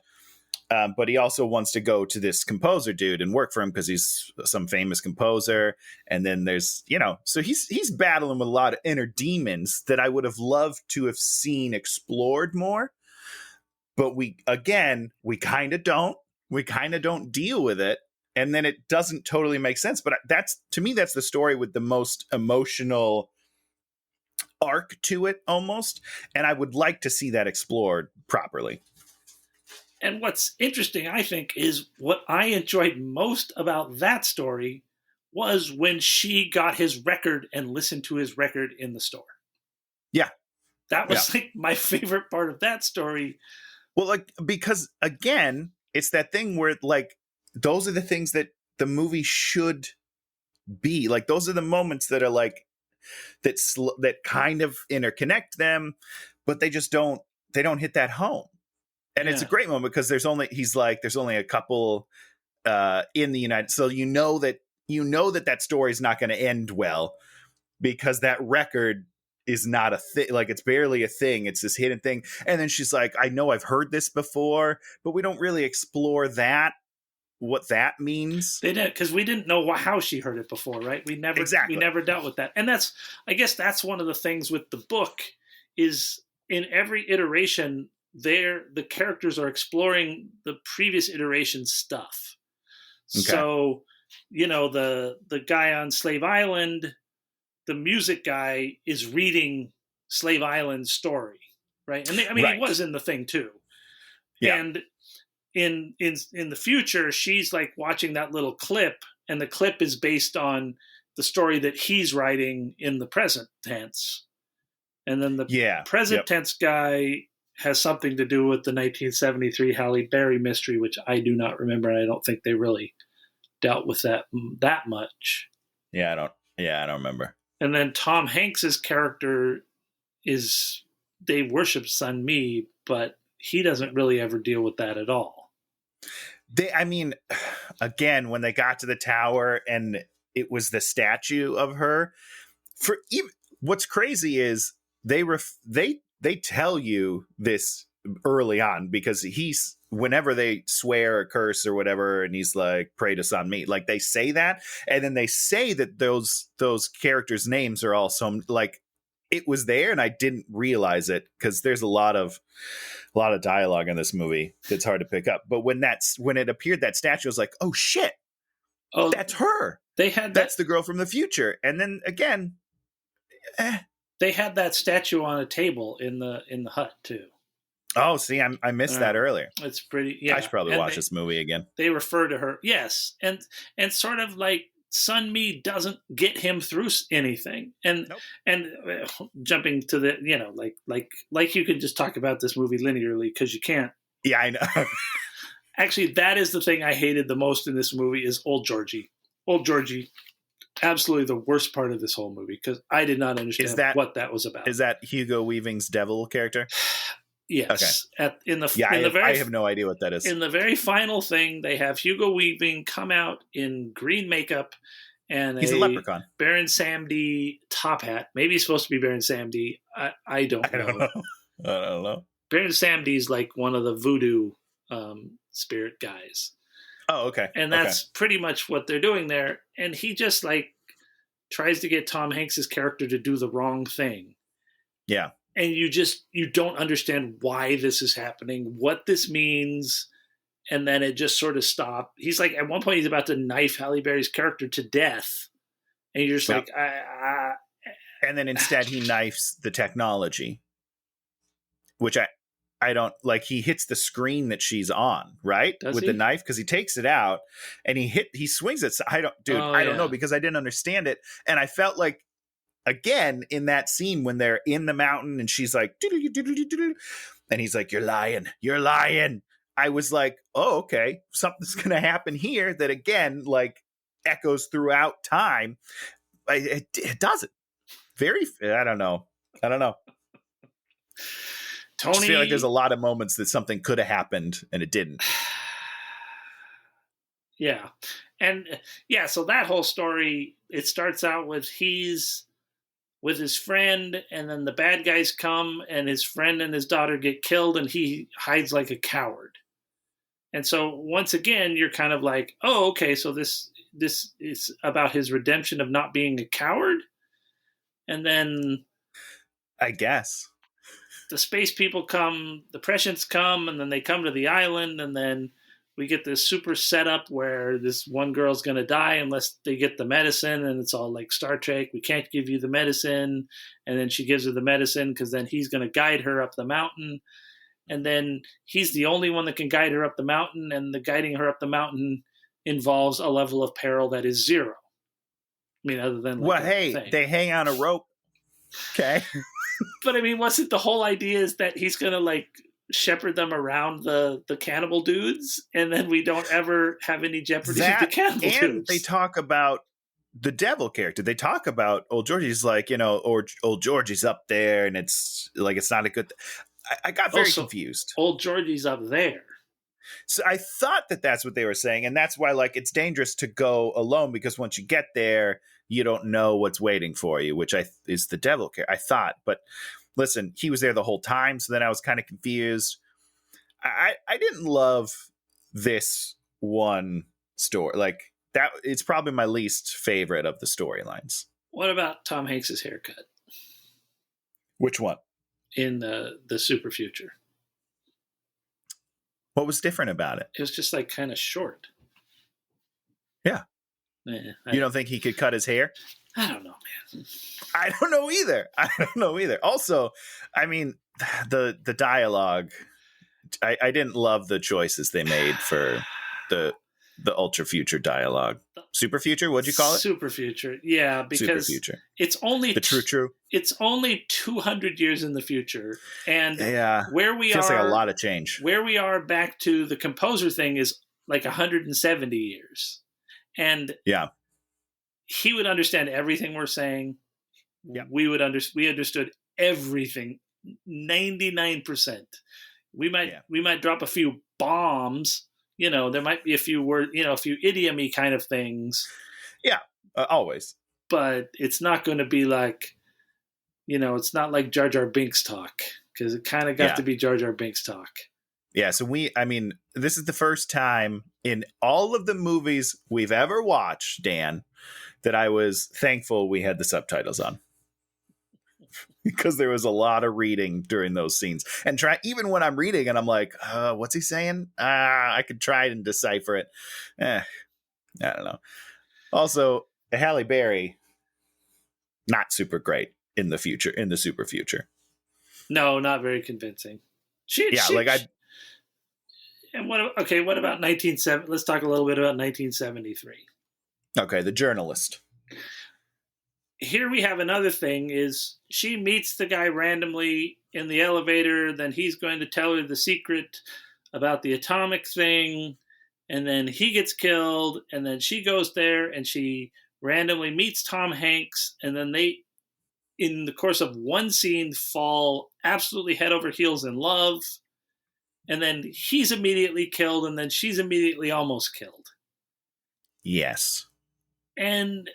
Speaker 2: But he also wants to go to this composer dude and work for him because he's some famous composer. And then there's, so he's battling with a lot of inner demons that I would have loved to have seen explored more. But we kind of don't. We kind of don't deal with it. And then it doesn't totally make sense. But to me, that's the story with the most emotional arc to it almost. And I would like to see that explored properly.
Speaker 1: And what's interesting, I think, is what I enjoyed most about that story was when she got his record and listened to his record in the store.
Speaker 2: Yeah.
Speaker 1: That was my favorite part of that story.
Speaker 2: Well, because again, it's that thing where those are the things that the movie should be. Those are the moments that are that kind of interconnect them, but they just don't hit that home. And it's a great moment because there's only a couple in the United. So you know that that story is not going to end well, because that record is not a thing. Like, it's barely a thing. It's this hidden thing. And then she's like, I know I've heard this before, but we don't really explore what that means.
Speaker 1: They did, because we didn't know how she heard it before, right? We never dealt with that. And I guess that's one of the things with the book is in every iteration the characters are exploring the previous iteration stuff. Okay. So, the guy on Slave Island, the music guy is reading Slave Island's story, right? And he was in the thing too. Yeah. And in the future, she's like watching that little clip, and the clip is based on the story that he's writing in the present tense. And then the present tense guy has something to do with the 1973 Halle Berry mystery, which I do not remember. And I don't think they really dealt with that much.
Speaker 2: Yeah, I don't remember.
Speaker 1: And then Tom Hanks's character they worship Sun Mi, but he doesn't really ever deal with that at all.
Speaker 2: Again, when they got to the tower and it was the statue of her, what's crazy is they tell you this early on, because whenever they swear or curse or whatever, and he's like, pray to Sun Mi, like they say that, and then they say that those characters' names are also like, it was there and I didn't realize it, because there's a lot of dialogue in this movie that's hard to pick up. But when it appeared, that statue, was like, oh shit, that's her. That's the girl from the future. And then again,
Speaker 1: they had that statue on a table in the hut too.
Speaker 2: Oh, see, I missed that earlier.
Speaker 1: It's pretty. Yeah,
Speaker 2: I should probably watch this movie again.
Speaker 1: They refer to her, yes, and sort of like Sun Mi doesn't get him through anything, and jumping to the like you can just talk about this movie linearly, because you can't.
Speaker 2: Yeah, I know.
Speaker 1: Actually, that is the thing I hated the most in this movie is Old Georgie. Old Georgie. Absolutely the worst part of this whole movie, because I did not understand what that was about.
Speaker 2: Is that Hugo Weaving's devil character?
Speaker 1: Yes. Okay.
Speaker 2: I have no idea what that is.
Speaker 1: In the very final thing, they have Hugo Weaving come out in green makeup and
Speaker 2: he's a leprechaun.
Speaker 1: Baron Samedi top hat. Maybe he's supposed to be Baron Samedi. I don't know.
Speaker 2: I don't know.
Speaker 1: Baron Samedi is like one of the voodoo spirit guys.
Speaker 2: Oh, okay.
Speaker 1: And that's pretty much what they're doing there. And he just like tries to get Tom Hanks's character to do the wrong thing.
Speaker 2: Yeah.
Speaker 1: And you don't understand why this is happening, what this means. And then it just sort of stopped. He's like, at one point he's about to knife Halle Berry's character to death. And you're just like,
Speaker 2: and then instead he knifes the technology, which I don't like. He hits the screen that she's on, right? With the knife, because he takes it out and he swings it. So I don't know, because I didn't understand it. And I felt like, again, in that scene when they're in the mountain and she's like, and he's like, you're lying. I was like, oh, okay, something's going to happen here that, again, like echoes throughout time. It doesn't. I don't know.
Speaker 1: Tony,
Speaker 2: I just feel like there's a lot of moments that something could have happened and it didn't.
Speaker 1: Yeah. And so that whole story, it starts out with he's with his friend, and then the bad guys come and his friend and his daughter get killed and he hides like a coward. And so once again, you're kind of like, oh, okay, so this is about his redemption of not being a coward. And then
Speaker 2: I guess
Speaker 1: the space people come, the Prescients come, and then they come to the island, and then we get this super setup where this one girl's going to die unless they get the medicine, and it's all like Star Trek. We can't give you the medicine. And then she gives her the medicine because then he's going to guide her up the mountain. And then he's the only one that can guide her up the mountain, and the guiding her up the mountain involves a level of peril that is zero. I mean, other than
Speaker 2: they hang on a rope. Okay.
Speaker 1: But I mean, wasn't the whole idea is that he's going to like shepherd them around the cannibal dudes, and then we don't ever have any jeopardy with the cannibal dudes.
Speaker 2: They talk about the devil character. They talk about Old Georgie's like, or Old Georgie's up there, and it's like, it's not a good I got very confused.
Speaker 1: Old Georgie's up there.
Speaker 2: So I thought that that's what they were saying, and that's why like it's dangerous to go alone, because once you get there, you don't know what's waiting for you, which is the devil care. I thought, but listen, he was there the whole time, so then I was kind of confused. I didn't love this one story. Like that, it's probably my least favorite of the storylines.
Speaker 1: What about Tom Hanks's haircut
Speaker 2: Which one?
Speaker 1: in the Super Future?
Speaker 2: What was different about it?
Speaker 1: It was just like kind of short.
Speaker 2: Yeah. You don't think he could cut his hair?
Speaker 1: I don't know, man.
Speaker 2: I don't know either. Also, I mean, the dialogue, I didn't love the choices they made for the Ultra Future dialogue. Super Future, what'd you call it?
Speaker 1: Super Future, yeah, because
Speaker 2: Super Future.
Speaker 1: It's only
Speaker 2: the true.
Speaker 1: It's only 200 years in the future, and where we
Speaker 2: feels
Speaker 1: are,
Speaker 2: like a lot of change.
Speaker 1: Where we are back to the composer thing is like 170 years, and he would understand everything we're saying.
Speaker 2: Yeah,
Speaker 1: we understood everything, 99%. We might drop a few bombs. There might be a few words, a few idiom-y kind of things.
Speaker 2: Yeah, always. But
Speaker 1: it's not going to be like, it's not like Jar Jar Binks talk, because it kind of got to be Jar Jar Binks talk.
Speaker 2: Yeah, so this is the first time in all of the movies we've ever watched, Dan, that I was thankful we had the subtitles on. Because there was a lot of reading during those scenes. And even when I'm reading and I'm like, what's he saying? I could try and decipher it. I don't know. Also, Halle Berry, not super great in the Super Future.
Speaker 1: No, not very convincing. And what about 1970? Let's talk a little bit about 1973.
Speaker 2: Okay, the journalist.
Speaker 1: Here we have another thing is she meets the guy randomly in the elevator. Then he's going to tell her the secret about the atomic thing. And then he gets killed. And then she goes there and she randomly meets Tom Hanks. And then they, in the course of one scene, fall absolutely head over heels in love. And then he's immediately killed. And then she's immediately almost killed.
Speaker 2: Yes.
Speaker 1: And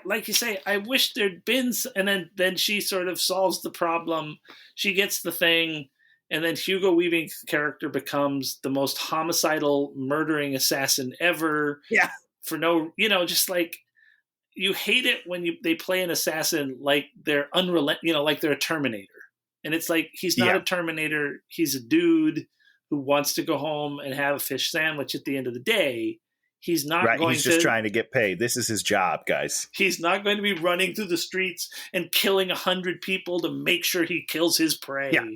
Speaker 1: like you say, I wish there'd been, and then she sort of solves the problem. She gets the thing, and then Hugo Weaving's character becomes the most homicidal, murdering assassin ever.
Speaker 2: Yeah.
Speaker 1: For no, just like, you hate it when they play an assassin like they're like they're a Terminator. And it's like, he's not a Terminator. He's a dude who wants to go home and have a fish sandwich at the end of the day. He's not going
Speaker 2: He's just trying to get paid. This is his job, guys.
Speaker 1: He's not going to be running through the streets and killing 100 people to make sure he kills his prey.
Speaker 2: Yeah.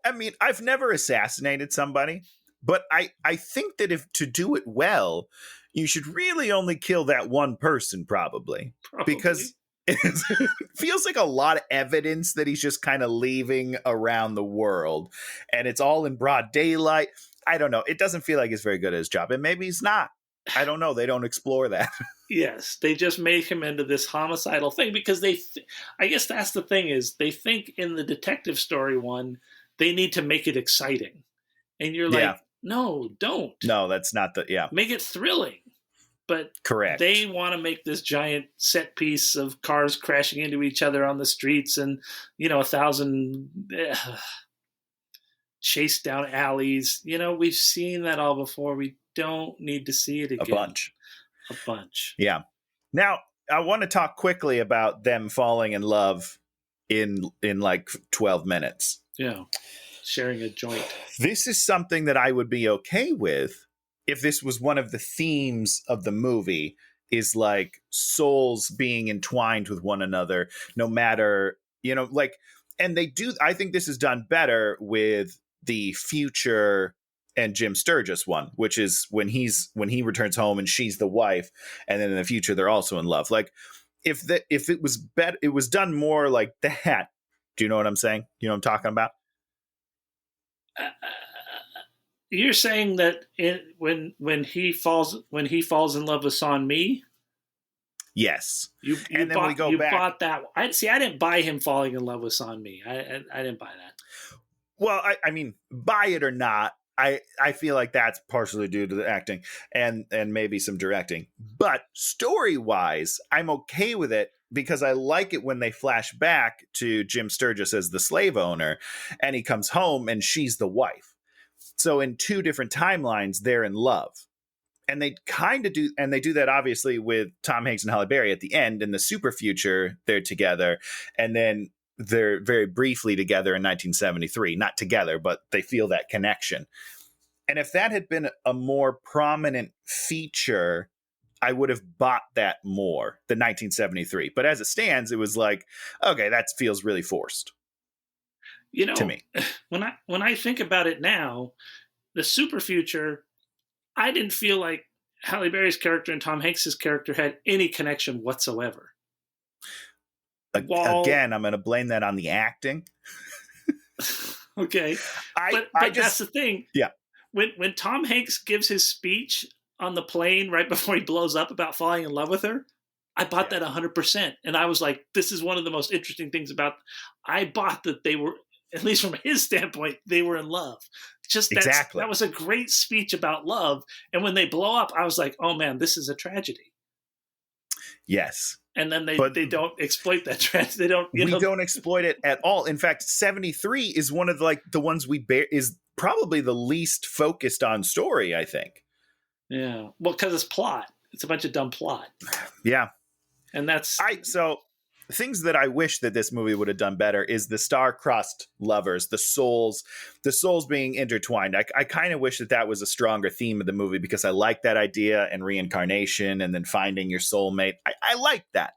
Speaker 2: I mean, I've never assassinated somebody, but I think that if to do it well, you should really only kill that one person, probably. Because it feels like a lot of evidence that he's just kind of leaving around the world, and it's all in broad daylight. I don't know. It doesn't feel like he's very good at his job, and maybe he's not. I don't know. They don't explore that.
Speaker 1: Yes, they just make him into this homicidal thing because I guess that's the thing is they think in the detective story one, they need to make it exciting. And you're like, no, don't.
Speaker 2: No, that's not
Speaker 1: Make it thrilling. But
Speaker 2: correct.
Speaker 1: They want to make this giant set piece of cars crashing into each other on the streets and, 1,000 chase down alleys. We've seen that all before. We don't need to see it again. A bunch.
Speaker 2: Yeah. Now, I want to talk quickly about them falling in love in like 12 minutes.
Speaker 1: Yeah. Sharing a joint.
Speaker 2: This is something that I would be okay with if this was one of the themes of the movie, is like souls being entwined with one another, no matter, and they do. I think this is done better with the Future and Jim Sturgis one, which is when he returns home and she's the wife, and then in the future they're also in love. Like if it was better, it was done more like that. Do you know what I'm saying? You know what I'm talking about?
Speaker 1: You're saying that when he falls in love with San Mi?
Speaker 2: Yes.
Speaker 1: You bought that. I didn't buy him falling in love with San Mi. I didn't buy that.
Speaker 2: Well, I mean, buy it or not, I feel like that's partially due to the acting and maybe some directing. But story-wise, I'm okay with it because I like it when they flash back to Jim Sturgis as the slave owner and he comes home and she's the wife. So in two different timelines, they're in love. And they kind of do, and they do that obviously with Tom Hanks and Halle Berry at the end. In the super future, they're together. And then they're very briefly together in 1973. Not together, but they feel that connection. And if that had been a more prominent feature, I would have bought that more than 1973. But as it stands, it was like, okay, that feels really forced.
Speaker 1: You know,
Speaker 2: to me,
Speaker 1: when I think about it now, the super future, I didn't feel like Halle Berry's character and Tom Hanks's character had any connection whatsoever.
Speaker 2: Again, I'm going to blame that on the acting.
Speaker 1: Okay, but that's the thing.
Speaker 2: Yeah,
Speaker 1: when Tom Hanks gives his speech on the plane right before he blows up about falling in love with her, I bought that 100%, and I was like, this is one of the most interesting things about. I bought that they were, at least from his standpoint, they were in love. Just exactly. That was a great speech about love. And when they blow up, I was like, oh man, this is a tragedy.
Speaker 2: Yes.
Speaker 1: And then they don't exploit that tragedy. They don't.
Speaker 2: We don't exploit it at all. In fact, 73 is one of the ones is probably the least focused on story, I think.
Speaker 1: Yeah. Well, because it's plot. It's a bunch of dumb plot.
Speaker 2: Yeah.
Speaker 1: And that's
Speaker 2: so things that I wish that this movie would have done better is the star-crossed lovers, the souls being intertwined. I kind of wish that was a stronger theme of the movie because I like that idea and reincarnation and then finding your soulmate. I like that.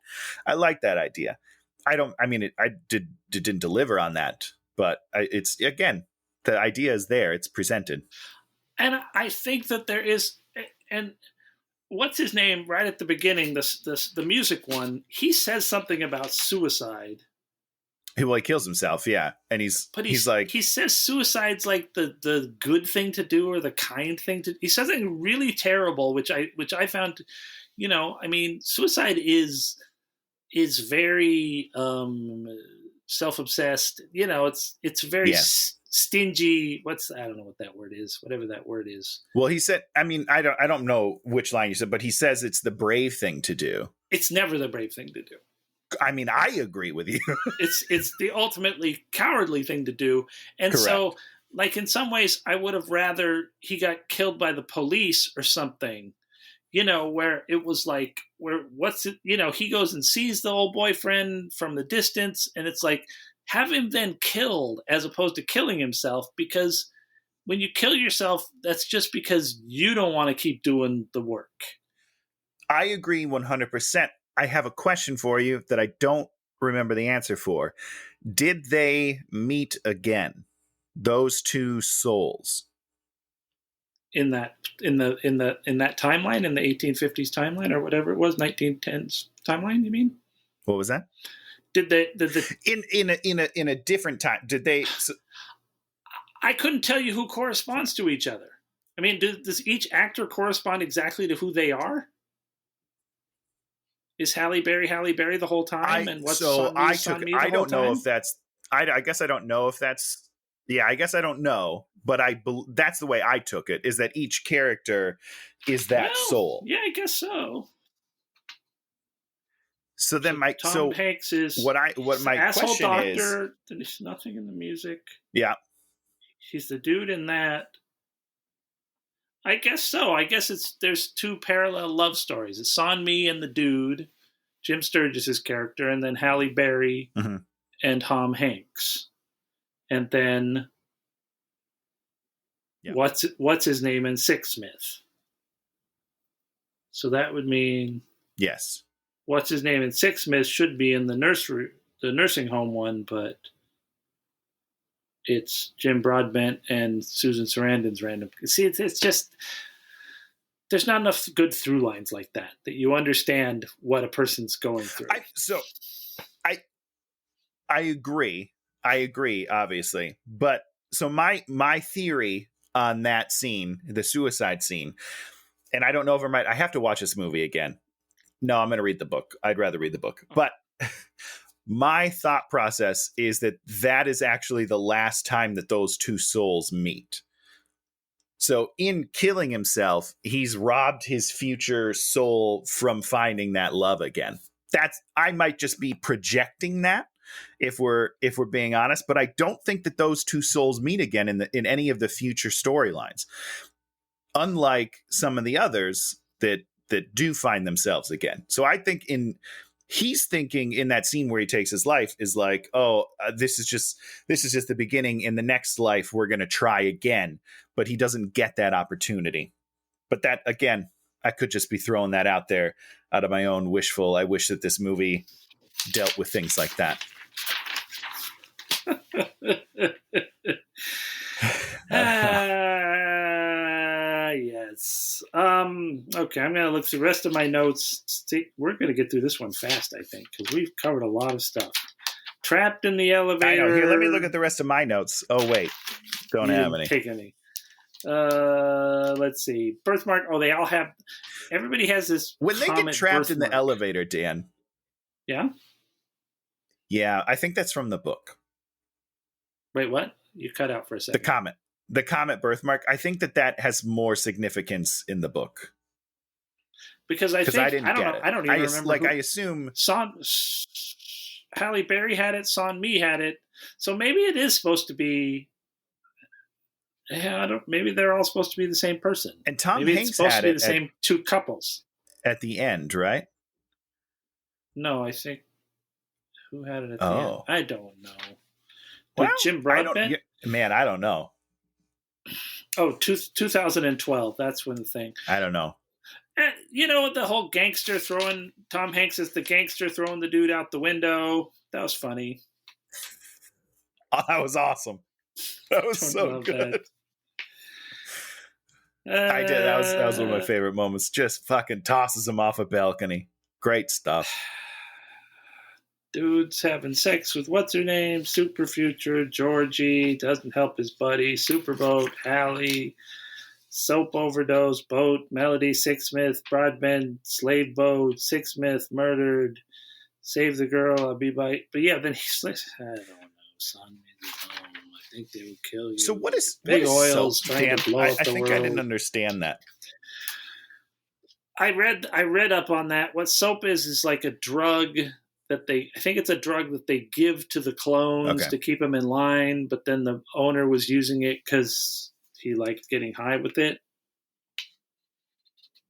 Speaker 2: I like that idea. I didn't deliver on that, but it's, again, the idea is there. It's presented.
Speaker 1: And I think that there is, and what's his name right at the beginning, the music one, he says something about suicide.
Speaker 2: Well, he kills himself, yeah. And he's like,
Speaker 1: he says suicide's like the good thing to do or the kind thing to. He says something really terrible, which I found, suicide is very self-obsessed. It's very stingy. I don't know what that word is. Whatever that word is.
Speaker 2: Well, he said. I don't know which line you said, but he says it's the brave thing to do.
Speaker 1: It's never the brave thing to do.
Speaker 2: I agree with you.
Speaker 1: It's the ultimately cowardly thing to do. And correct. So, like, in some ways, I would have rather he got killed by the police or something, where it was like, he goes and sees the old boyfriend from the distance, and it's like, have him then killed as opposed to killing himself, because when you kill yourself, that's just because you don't want to keep doing the work.
Speaker 2: I agree 100%. I have a question for you that I don't remember the answer for. Did they meet again? Those two souls
Speaker 1: in that timeline, in the 1850s timeline or whatever it was, 1910s timeline? You mean?
Speaker 2: What was that?
Speaker 1: Did they
Speaker 2: in a different time? Did they?
Speaker 1: I couldn't tell you who corresponds to each other. I mean, does each actor correspond exactly to who they are? Is Halle Berry the whole time? I
Speaker 2: don't know if that's. I guess I don't know if that's. Yeah, I guess I don't know, but that's the way I took it. Is that each character is that soul?
Speaker 1: Yeah, I guess so.
Speaker 2: So then
Speaker 1: Tom Hanks is
Speaker 2: what my
Speaker 1: asshole
Speaker 2: question
Speaker 1: doctor.
Speaker 2: is.
Speaker 1: There's nothing in the music.
Speaker 2: Yeah,
Speaker 1: he's the dude in that. I guess so. I guess there's two parallel love stories. It's on me and the dude, Jim Sturgis' character, and then Halle Berry and Tom Hanks, and then what's his name in Sixsmith. So that would mean
Speaker 2: yes.
Speaker 1: What's his name in Sixsmith should be in the nursing home one, but it's Jim Broadbent and Susan Sarandon's random. See, it's just there's not enough good through lines like that you understand what a person's going through.
Speaker 2: I agree, obviously, but so my theory on that scene, the suicide scene, and I don't know if I have to watch this movie again. No, I'm going to read the book. I'd rather read the book. But my thought process is that is actually the last time that those two souls meet. So in killing himself, he's robbed his future soul from finding that love again. I might just be projecting that if we're being honest, but I don't think that those two souls meet again in any of the future storylines. Unlike some of the others that do find themselves again. So I think he's thinking in that scene where he takes his life is like, oh, this is just the beginning. In the next life, we're going to try again. But he doesn't get that opportunity. But that, again, I could just be throwing that out there out of my own wishful. I wish that this movie dealt with things like that.
Speaker 1: Yes. Okay, I'm going to look through the rest of my notes. We're going to get through this one fast, I think, because we've covered a lot of stuff. Trapped in the elevator.
Speaker 2: I know. Here, let me look at the rest of my notes. Oh, wait. Don't have any.
Speaker 1: Take any. Let's see. Birthmark. Oh, they all have. Everybody has this.
Speaker 2: When they get trapped in the elevator, Dan.
Speaker 1: Yeah?
Speaker 2: Yeah, I think that's from the book.
Speaker 1: Wait, what? You cut out for a second.
Speaker 2: The comet birthmark. I think that has more significance in the book.
Speaker 1: Because I don't even remember.
Speaker 2: I assume
Speaker 1: Halle Berry had it. Son Mi had it. So maybe it is supposed to be. Yeah, maybe they're all supposed to be the same person.
Speaker 2: And Tom
Speaker 1: maybe
Speaker 2: Hanks
Speaker 1: it's supposed
Speaker 2: had
Speaker 1: to be
Speaker 2: it
Speaker 1: the same two couples
Speaker 2: at the end, right?
Speaker 1: No, I think who had it at the end? I don't know.
Speaker 2: Well,
Speaker 1: Jim Broadbent?
Speaker 2: I don't know.
Speaker 1: Oh, 2012. That's when the thing.
Speaker 2: I don't know.
Speaker 1: You know, the whole gangster throwing Tom Hanks is the gangster throwing the dude out the window. That was funny.
Speaker 2: Oh, that was awesome. That was so good. I did. That was one of my favorite moments. Just fucking tosses him off a balcony. Great stuff.
Speaker 1: Dude's having sex with what's her name? Super Future, Georgie, doesn't help his buddy, Superboat, Hallie, Soap Overdose, Boat, Melody, Sixsmith, Broadbent, Slave Boat, Sixsmith, Murdered, Save the Girl, I'll be by. But yeah, then he's like, I don't know, son. I think they would kill you.
Speaker 2: So what is
Speaker 1: Big
Speaker 2: what is
Speaker 1: oils
Speaker 2: soap?
Speaker 1: trying to blow up the
Speaker 2: I think
Speaker 1: world.
Speaker 2: I didn't understand that.
Speaker 1: I read up on that. What soap is like a drug that I think it's a drug that they give to the clones to keep them in line, but then the owner was using it because he liked getting high with it.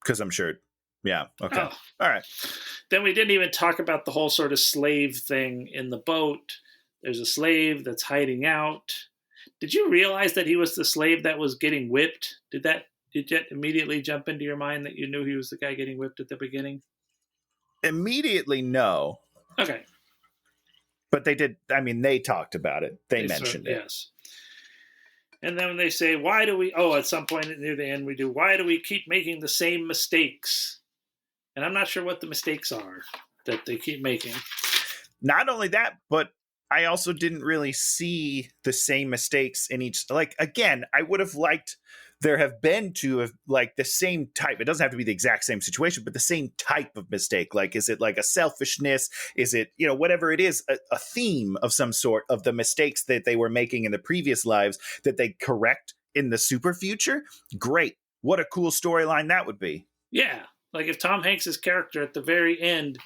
Speaker 2: Because I'm sure. Yeah. Okay.
Speaker 1: Oh.
Speaker 2: All right.
Speaker 1: Then we didn't even talk about the whole sort of slave thing in the boat. There's a slave that's hiding out. Did you realize that he was the slave that was getting whipped? Did that immediately jump into your mind that you knew he was the guy getting whipped at the beginning?
Speaker 2: Immediately, no.
Speaker 1: Okay.
Speaker 2: But they did. I mean, they talked about it. They mentioned it.
Speaker 1: Yes. And then when they say, why do we, at some point near the end, we do, why do we keep making the same mistakes? And I'm not sure what the mistakes are that they keep making.
Speaker 2: Not only that, but I also didn't really see the same mistakes in each. Like, again, I would have liked there have been two of like the same type. It doesn't have to be the exact same situation, but the same type of mistake. Like, is it like a selfishness? Is it, whatever it is, a theme of some sort of the mistakes that they were making in the previous lives that they correct in the super future? Great. What a cool storyline that would be.
Speaker 1: Yeah. Like if Tom Hanks's character at the very end,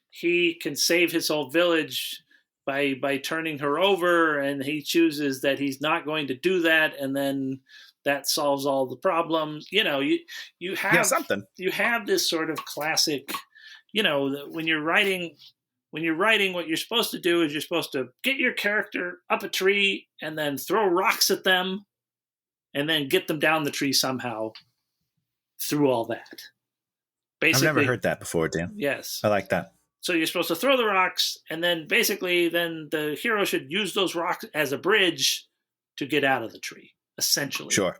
Speaker 1: he can save his whole village by turning her over, and he chooses that he's not going to do that, and then that solves all the problems. You have
Speaker 2: something.
Speaker 1: You have this sort of classic, when you're writing, what you're supposed to do is you're supposed to get your character up a tree and then throw rocks at them and then get them down the tree somehow through all that. Basically,
Speaker 2: I've never heard that before, Dan.
Speaker 1: Yes.
Speaker 2: I like that.
Speaker 1: So you're supposed to throw the rocks, and then basically then the hero should use those rocks as a bridge to get out of the tree, essentially.
Speaker 2: Sure.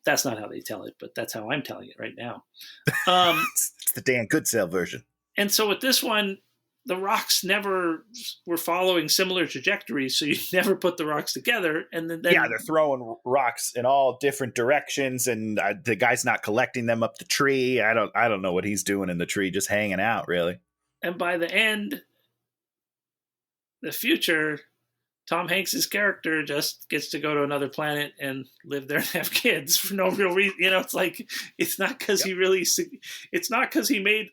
Speaker 1: That's not how they tell it, but that's how I'm telling it right now.
Speaker 2: It's the Dan Goodsell version.
Speaker 1: And so with this one, the rocks never were following similar trajectories, so you never put the rocks together. And then
Speaker 2: they're throwing rocks in all different directions, and the guy's not collecting them up the tree. I don't know what he's doing in the tree, just hanging out, really.
Speaker 1: And by the end, the future, Tom Hanks's character just gets to go to another planet and live there and have kids for no real reason. It's like, it's not because it's not because he made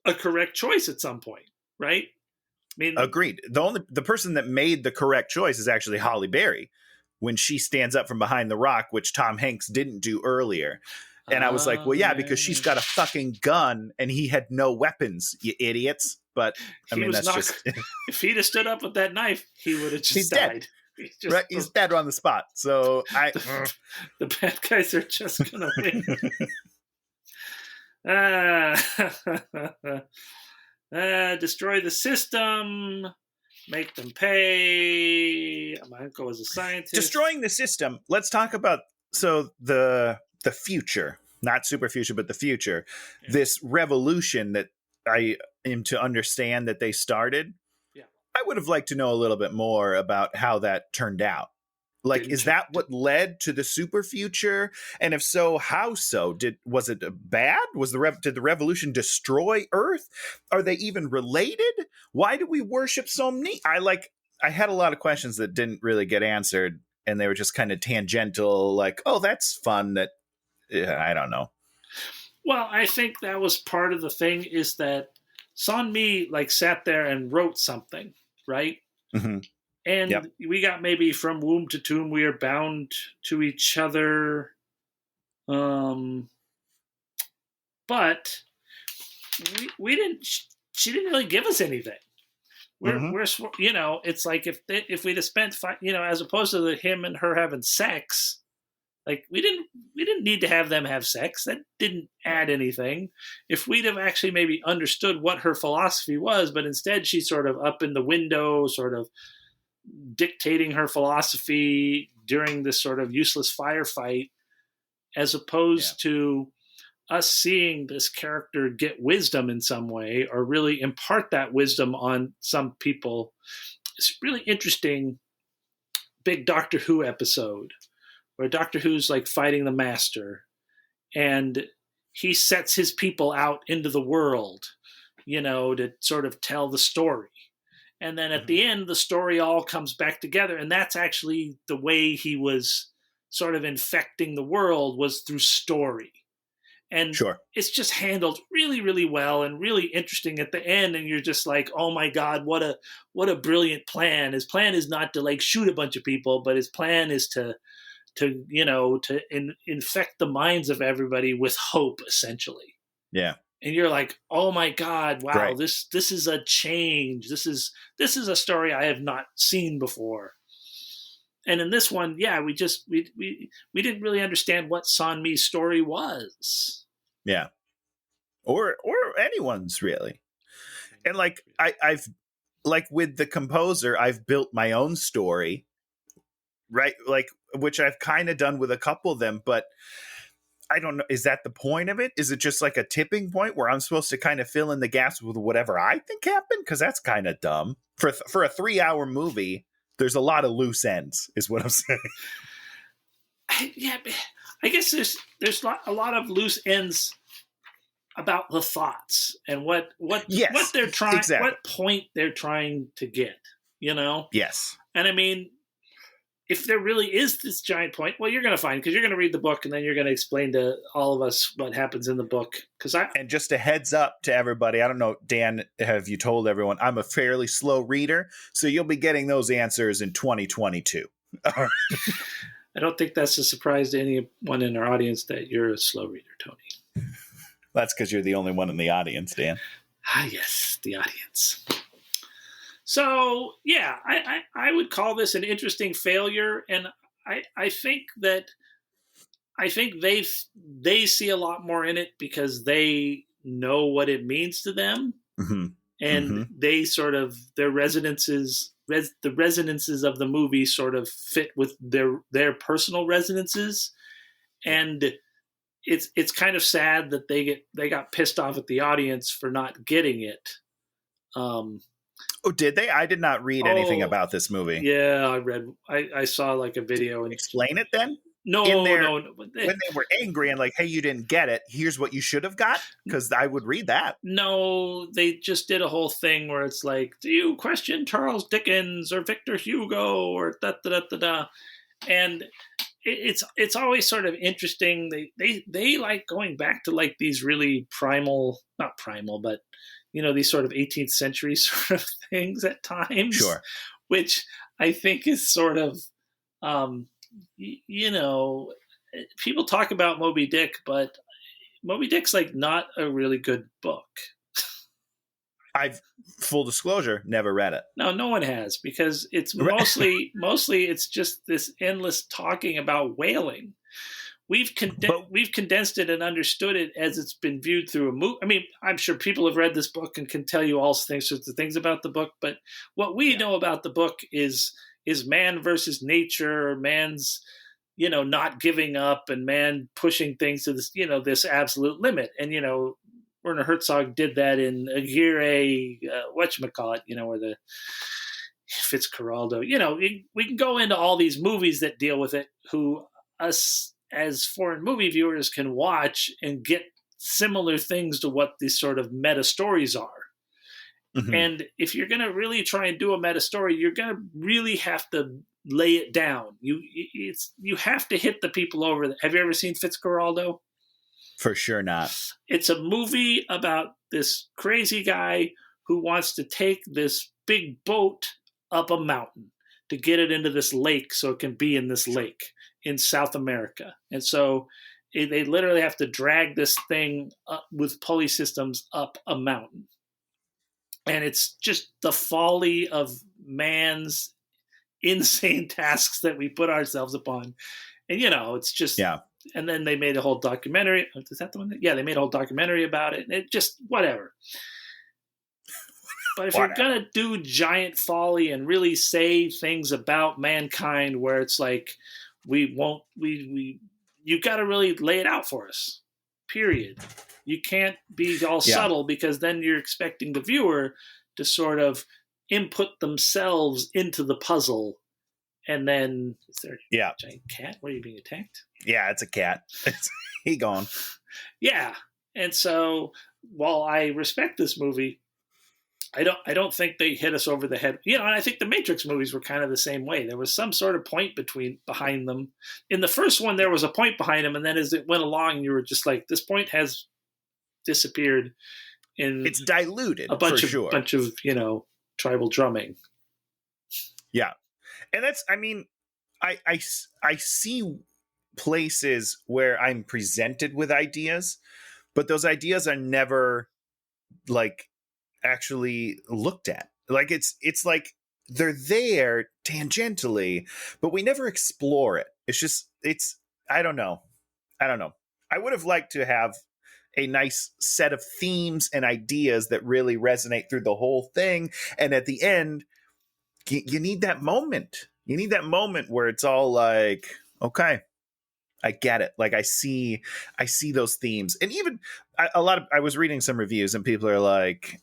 Speaker 1: a correct choice at some point, right? I mean,
Speaker 2: agreed. The person that made the correct choice is actually Halle Berry when she stands up from behind the rock, which Tom Hanks didn't do earlier. And I was like, well, yeah, because she's got a fucking gun and he had no weapons, you idiots. But I mean, that's just
Speaker 1: if he'd have stood up with that knife, he would have just died.
Speaker 2: He's dead on the spot. So
Speaker 1: the bad guys are just gonna win. Destroy the system, make them pay. My uncle was a scientist.
Speaker 2: Destroying the system. Let's talk about the future, not super future, but the future. Yeah. This revolution that I am to understand that they started.
Speaker 1: Yeah.
Speaker 2: I would have liked to know a little bit more about how that turned out. Like, is that what led to the super future? And if so, how so? Was it bad? Did the revolution destroy Earth? Are they even related? Why do we worship so many? I had a lot of questions that didn't really get answered, and they were just kind of tangential, like, oh, that's fun. That I don't know.
Speaker 1: Well, I think that was part of the thing, is that Son Mi sat there and wrote something, right?
Speaker 2: Mm-hmm.
Speaker 1: And we got maybe from womb to tomb, we are bound to each other. But we didn't. She didn't really give us anything. We're it's like if we'd have spent as opposed to him and her having sex, we didn't need to have them have sex. That didn't add anything. If we'd have actually maybe understood what her philosophy was, but instead she's sort of up in the window, sort of dictating her philosophy during this sort of useless firefight, as opposed to us seeing this character get wisdom in some way or really impart that wisdom on some people. It's a really interesting big Doctor Who episode where Doctor Who's fighting the Master, and he sets his people out into the world, to sort of tell the story. And then at the end, the story all comes back together. And that's actually the way he was sort of infecting the world, was through story. And it's just handled really, really well and really interesting at the end. And you're just like, oh my God, what a brilliant plan. His plan is not to shoot a bunch of people, but his plan is to infect the minds of everybody with hope, essentially.
Speaker 2: Yeah.
Speaker 1: And you're like, oh my God, wow, right. This is a change. This is a story I have not seen before. And in this one, we didn't really understand what Son Mi's story was.
Speaker 2: Yeah. Or anyone's really. And I've with the composer, I've built my own story, right? Which I've kind of done with a couple of them, but I don't know. Is that the point of it? Is it just a tipping point where I'm supposed to kind of fill in the gaps with whatever I think happened? Because that's kind of dumb. For a 3-hour movie, there's a lot of loose ends, is what I'm saying.
Speaker 1: I guess there's a lot of loose ends about the thoughts and what they're trying, what point they're trying to get.
Speaker 2: Yes.
Speaker 1: And I mean, if there really is this giant point, well, you're going to find, because you're going to read the book and then you're going to explain to all of us what happens in the book.
Speaker 2: And just a heads up to everybody, I don't know, Dan, have you told everyone, I'm a fairly slow reader, so you'll be getting those answers in 2022.
Speaker 1: I don't think that's a surprise to anyone in our audience that you're a slow reader, Tony.
Speaker 2: That's because you're the only one in the audience, Dan.
Speaker 1: Ah, yes, the audience. So, I would call this an interesting failure, and I think they see a lot more in it because they know what it means to them, and they sort of the resonances of the movie sort of fit with their personal resonances, and it's kind of sad that they got pissed off at the audience for not getting it.
Speaker 2: Oh, did they? I did not read anything about this movie.
Speaker 1: Yeah, I saw a video. And
Speaker 2: explain it then?
Speaker 1: No,
Speaker 2: their
Speaker 1: no, no.
Speaker 2: when they were angry and like, hey, you didn't get it. Here's what you should have got. Because I would read that.
Speaker 1: No, they just did a whole thing where it's like, do you question Charles Dickens or Victor Hugo or da da da da da? And it's always sort of interesting. They like going back to like these really not primal, but these sort of 18th century sort of things at times.
Speaker 2: Sure.
Speaker 1: Which I think is sort of, people talk about Moby Dick, but Moby Dick's like not a really good book.
Speaker 2: I've, full disclosure, never read it.
Speaker 1: No one has, because it's mostly it's just this endless talking about whaling. We've condensed it and understood it as it's been viewed through a movie. I mean, I'm sure people have read this book and can tell you all sorts of things about the book, but what we know about the book is man versus nature, man's not giving up, and man pushing things to this this absolute limit. And Werner Herzog did that in Aguirre, whatchamacallit, where the Fitzcarraldo, we can go into all these movies that deal with it, who us as foreign movie viewers can watch and get similar things to what these sort of meta stories are. Mm-hmm. And if you're going to really try and do a meta story, you're going to really have to lay it down. You have to hit the people over. Have you ever seen Fitzcarraldo?
Speaker 2: For sure not.
Speaker 1: It's a movie about this crazy guy who wants to take this big boat up a mountain to get it into this lake so it can be in this lake in South America. And so they literally have to drag this thing up with pulley systems up a mountain. And it's just the folly of man's insane tasks that we put ourselves upon. And, it's just...
Speaker 2: Yeah.
Speaker 1: And then they made a whole documentary. Is that the one? They made a whole documentary about it. And it just, whatever. But if you're going to do giant folly and really say things about mankind where it's like, you got to really lay it out for us, period. You can't be all subtle, because then you're expecting the viewer to sort of input themselves into the puzzle. And then, is there a giant cat? What, are you being attacked?
Speaker 2: Yeah, it's a cat. He gone.
Speaker 1: Yeah. And so, while I respect this movie, I don't think they hit us over the head. And I think the Matrix movies were kind of the same way. There was some sort of point behind them. In the first one, there was a point behind them, and then as it went along, you were just like, this point has disappeared.
Speaker 2: It's diluted,
Speaker 1: a bunch
Speaker 2: for
Speaker 1: of tribal drumming.
Speaker 2: Yeah. And that's, I mean, I see places where I'm presented with ideas, but those ideas are never like actually looked at. Like it's like they're there tangentially, but we never explore it. I don't know. I would have liked to have a nice set of themes and ideas that really resonate through the whole thing. And at the end, you need that moment. You need that moment where it's all like, okay, I get it. Like I see those themes. And even I was reading some reviews and people are like,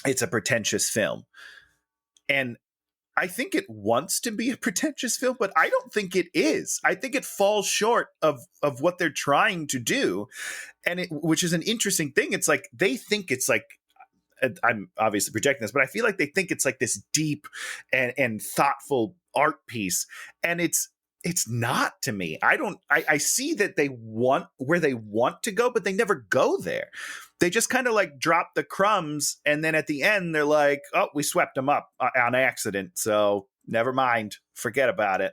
Speaker 2: it's a pretentious film. And I think it wants to be a pretentious film, but I don't think it is. I think it falls short of what they're trying to do. And which is an interesting thing. It's like, they think it's like, I'm obviously projecting this, but I feel like they think it's like this deep and thoughtful art piece. And it's not to me. I see that they want where they want to go, but they never go there. They just kind of like drop the crumbs. And then at the end, they're like, oh, we swept them up on accident. So never mind. Forget about it.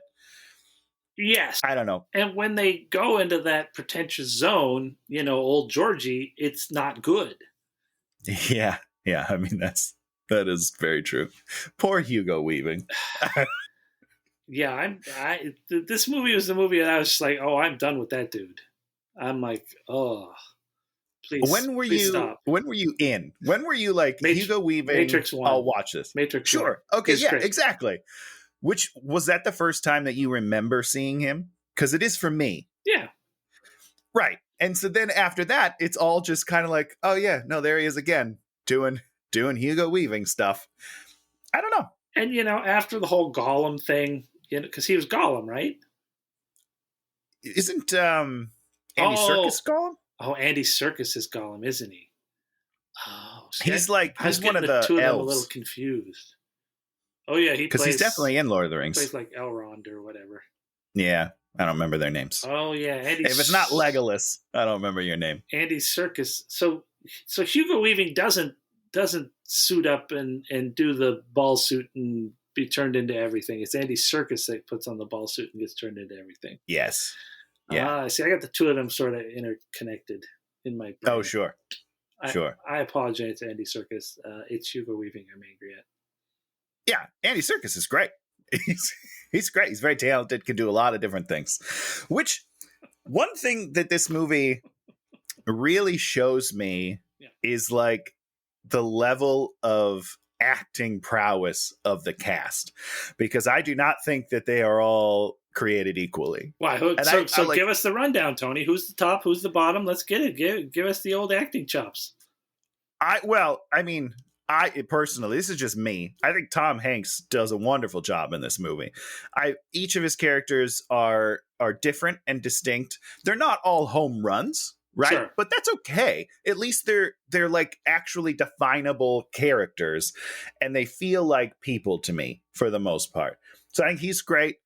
Speaker 1: Yes.
Speaker 2: I don't know.
Speaker 1: And when they go into that pretentious zone, old Georgie, it's not good.
Speaker 2: Yeah. Yeah. I mean, that is very true. Poor Hugo Weaving.
Speaker 1: Yeah, this movie was the movie that I was just like, oh, I'm done with that dude. I'm like, oh, please.
Speaker 2: When were you in? When were you like Hugo Weaving?
Speaker 1: Matrix 1.
Speaker 2: I'll watch this.
Speaker 1: Matrix.
Speaker 2: Sure.
Speaker 1: 1.
Speaker 2: Okay. Yeah.
Speaker 1: Great.
Speaker 2: Exactly. Which was that the first time that you remember seeing him? Because it is for me.
Speaker 1: Yeah.
Speaker 2: Right. And so then after that, it's all just kind of like, oh yeah, no, there he is again, doing Hugo Weaving stuff. I don't know.
Speaker 1: And after the whole Gollum thing, because he was Gollum, right?
Speaker 2: isn't Andy Serkis Gollum?
Speaker 1: Oh, Andy Serkis is Gollum, isn't he? Oh, see,
Speaker 2: He's
Speaker 1: he's
Speaker 2: one of the
Speaker 1: two of them a little
Speaker 2: elves.
Speaker 1: confused. Oh yeah, he
Speaker 2: Because
Speaker 1: plays.
Speaker 2: he's definitely in Lord of the
Speaker 1: He
Speaker 2: Rings.
Speaker 1: plays like Elrond or whatever.
Speaker 2: Yeah, I don't remember their names.
Speaker 1: Oh yeah, Andy.
Speaker 2: If it's not Legolas, I don't remember your name.
Speaker 1: Andy Serkis. So Hugo Weaving doesn't suit up and do the ball suit and be turned into everything. It's Andy Serkis that puts on the ball suit and gets turned into everything.
Speaker 2: Yes. Yeah.
Speaker 1: See, I got the two of them sort of interconnected in my brain.
Speaker 2: Oh, sure. Sure.
Speaker 1: I apologize to Andy Serkis. It's Hugo Weaving I'm angry at.
Speaker 2: Yeah, Andy Serkis is great. He's great. He's very talented, can do a lot of different things. Which, one thing that this movie really shows me is like the level of acting prowess of the cast, because I do not think that they are all created equally.
Speaker 1: Why? So give us the rundown, Tony. Who's the top? Who's the bottom? Let's get it. Give us the old acting chops.
Speaker 2: I personally, this is just me, I think Tom Hanks does a wonderful job in this movie. Each of his characters are different and distinct. They're not all home runs, right?
Speaker 1: Sure.
Speaker 2: But that's okay. At least they're like actually definable characters, and they feel like people to me for the most part. So I think he's great.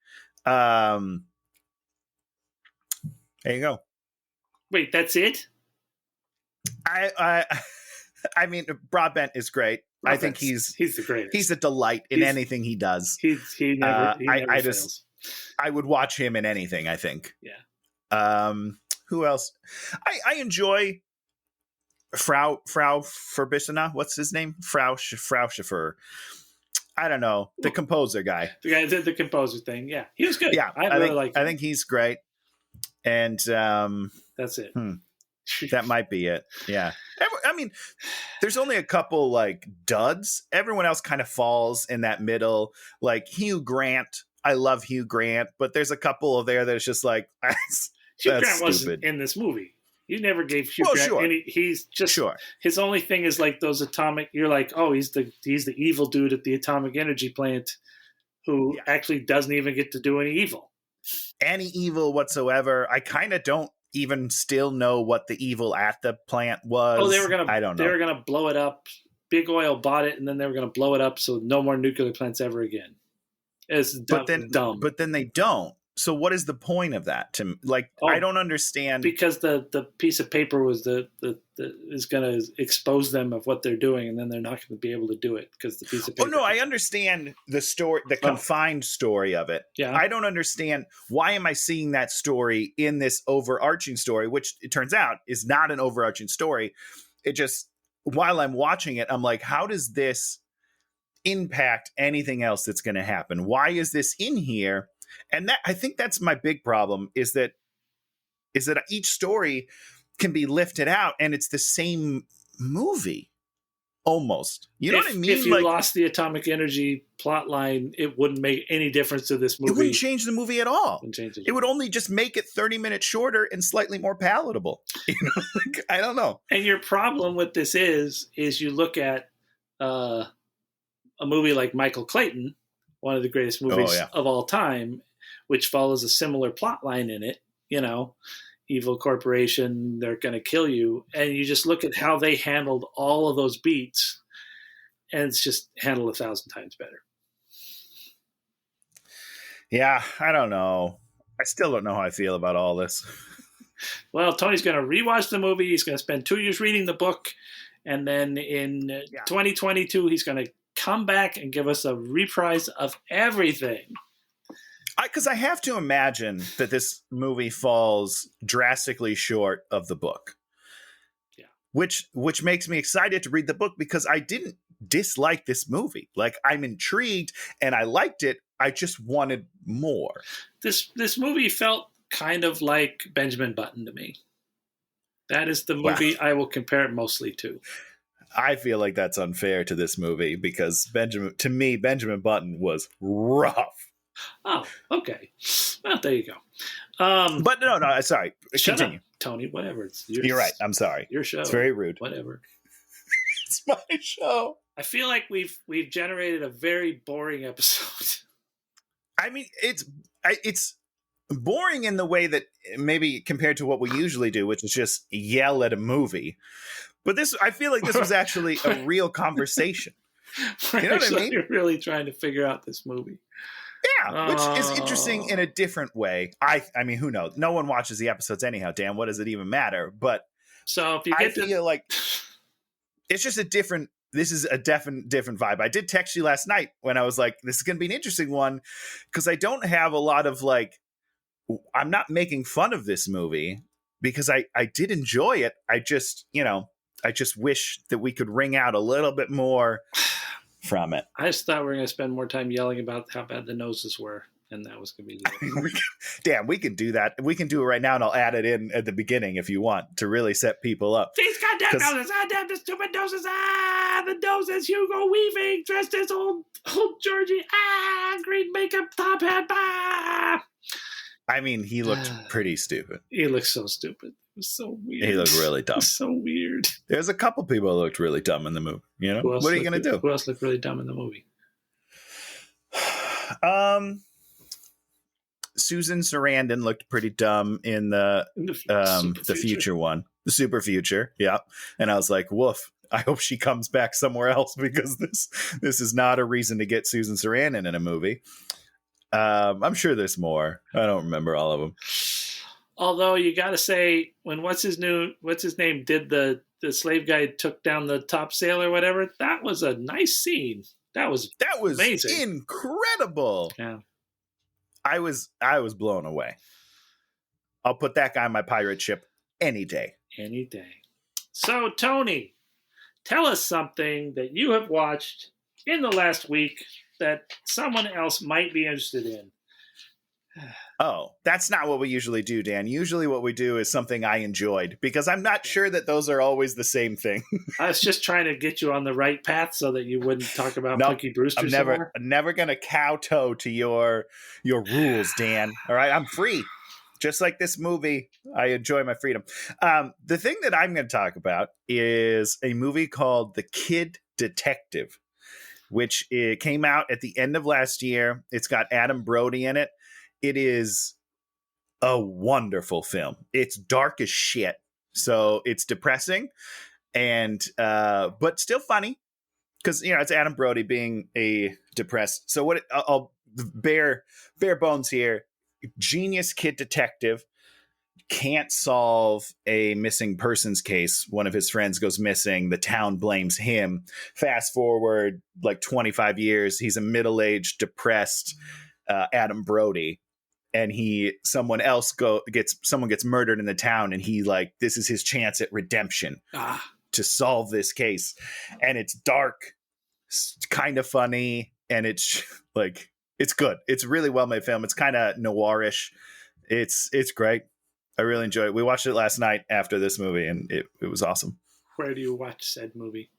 Speaker 2: There you go.
Speaker 1: Wait, that's it?
Speaker 2: I mean, Broadbent is great. I think he's
Speaker 1: the greatest.
Speaker 2: He's a delight in anything he does.
Speaker 1: He never fails.
Speaker 2: I would watch him in anything, I think.
Speaker 1: Yeah.
Speaker 2: Who else? I enjoy Frau Verbissina. What's his name? Frau Schiffer. I don't know. The composer guy.
Speaker 1: The guy did the composer thing. Yeah. He was good.
Speaker 2: Yeah. I think he's great. And
Speaker 1: that's it.
Speaker 2: That might be it. Yeah. I mean, there's only a couple like duds. Everyone else kind of falls in that middle. Like Hugh Grant. I love Hugh Grant, but there's a couple of there that it's just like,
Speaker 1: Hugh Grant wasn't in this movie. You never gave Hugh Grant any. He's just his only thing is like those atomic. You're like, oh, he's the evil dude at the atomic energy plant who actually doesn't even get to do any evil.
Speaker 2: Any evil whatsoever. I kind of don't even still know what the evil at the plant was.
Speaker 1: Oh, they were gonna.
Speaker 2: I don't know.
Speaker 1: They were gonna blow it up. Big Oil bought it, and then they were gonna blow it up, so no more nuclear plants ever again. It's dumb.
Speaker 2: But then they don't. So what is the point of that? I don't understand.
Speaker 1: Because the piece of paper was is going to expose them of what they're doing, and then they're not going to be able to do it because the piece of paper.
Speaker 2: Oh no, I understand the story, the confined story of it.
Speaker 1: Yeah,
Speaker 2: I don't understand why am I seeing that story in this overarching story, which it turns out is not an overarching story. It just, while I'm watching it, I'm like, how does this impact anything else that's going to happen? Why is this in here? And I think that's my big problem is that each story can be lifted out and it's the same movie almost. You know what I mean?
Speaker 1: If you lost the atomic energy plot line, it wouldn't make any difference to this movie.
Speaker 2: It wouldn't change the movie at all.
Speaker 1: It
Speaker 2: would only just make it 30 minutes shorter and slightly more palatable. I don't know.
Speaker 1: And your problem with this is you look at a movie like Michael Clayton, one of the greatest movies of all time, which follows a similar plot line in it, evil corporation, they're going to kill you. And you just look at how they handled all of those beats, and it's just handled 1,000 times better.
Speaker 2: Yeah, I don't know. I still don't know how I feel about all this.
Speaker 1: Well, Tony's going to rewatch the movie. He's going to spend 2 years reading the book. And then in 2022, he's going to come back and give us a reprise of everything.
Speaker 2: Because I have to imagine that this movie falls drastically short of the book.
Speaker 1: Yeah.
Speaker 2: Which makes me excited to read the book because I didn't dislike this movie. Like, I'm intrigued and I liked it. I just wanted more. This
Speaker 1: movie felt kind of like Benjamin Button to me. That is the movie I will compare it mostly to.
Speaker 2: I feel like that's unfair to this movie because Benjamin Button was rough.
Speaker 1: Oh, okay. Well, there you go.
Speaker 2: But no, sorry. Continue.
Speaker 1: Up, Tony, whatever.
Speaker 2: You're right. I'm sorry.
Speaker 1: Your show.
Speaker 2: It's very rude.
Speaker 1: Whatever.
Speaker 2: It's my show.
Speaker 1: I feel like we've generated a very boring episode.
Speaker 2: I mean, boring in the way that maybe compared to what we usually do, which is just yell at a movie. But this, I feel like this was actually a real conversation.
Speaker 1: We're
Speaker 2: You know what I mean?
Speaker 1: really trying to figure out this movie.
Speaker 2: Yeah, which is interesting in a different way. I mean, who knows? No one watches the episodes anyhow, Dan. What does it even matter? But
Speaker 1: so if you get
Speaker 2: I feel like it's just a different, this is a different vibe. I did text you last night when I was like, this is going to be an interesting one because I don't have a lot of like, I'm not making fun of this movie because I did enjoy it. I just, I just wish that we could wring out a little bit more from it.
Speaker 1: I just thought we were going to spend more time yelling about how bad the noses were, and that was going to be the
Speaker 2: Damn, we can do that. We can do it right now, and I'll add it in at the beginning if you want to really set people up.
Speaker 1: These goddamn noses! Damn the stupid noses! The noses! Hugo Weaving dressed as old Georgie! Green makeup, top hat!
Speaker 2: I mean, he looked pretty stupid.
Speaker 1: He looked so stupid. It was so weird.
Speaker 2: He looked really dumb.
Speaker 1: So weird.
Speaker 2: There's a couple people who looked really dumb in the movie. What are you going to do?
Speaker 1: Who else looked really dumb in the movie?
Speaker 2: Susan Sarandon looked pretty dumb in the future one, the super future. Yeah. And I was like, woof. I hope she comes back somewhere else because this is not a reason to get Susan Sarandon in a movie. I'm sure there's more. I don't remember all of them.
Speaker 1: Although you got to say, when what's his name did the slave guy took down the top sail or whatever, that was a nice scene. That was amazing.
Speaker 2: Incredible.
Speaker 1: Yeah,
Speaker 2: I was blown away. I'll put that guy on my pirate ship any day.
Speaker 1: Any day. So Tony, tell us something that you have watched in the last week that someone else might be interested in.
Speaker 2: Oh, that's not what we usually do, Dan. Usually what we do is something I enjoyed because I'm not sure that those are always the same thing.
Speaker 1: I was just trying to get you on the right path so that you wouldn't talk about Punky Brewster.
Speaker 2: I'm never going to kowtow to your rules, Dan. All right, I'm free. Just like this movie, I enjoy my freedom. The thing that I'm going to talk about is a movie called The Kid Detective, which it came out at the end of last year. It's got Adam Brody in it. It is a wonderful film. It's dark as shit, so it's depressing, and but still funny because it's Adam Brody being a depressed. So I'll bare bones here. Genius kid detective can't solve a missing persons case. One of his friends goes missing. The town blames him. Fast forward like 25 years, he's a middle-aged, depressed Adam Brody. And someone gets murdered in the town, and this is his chance at redemption to solve this case. And it's dark, kind of funny, and it's good. It's a really well made film. It's kind of noirish. It's great. I really enjoyed it. We watched it last night after this movie, and it was awesome.
Speaker 1: Where do you watch said movie?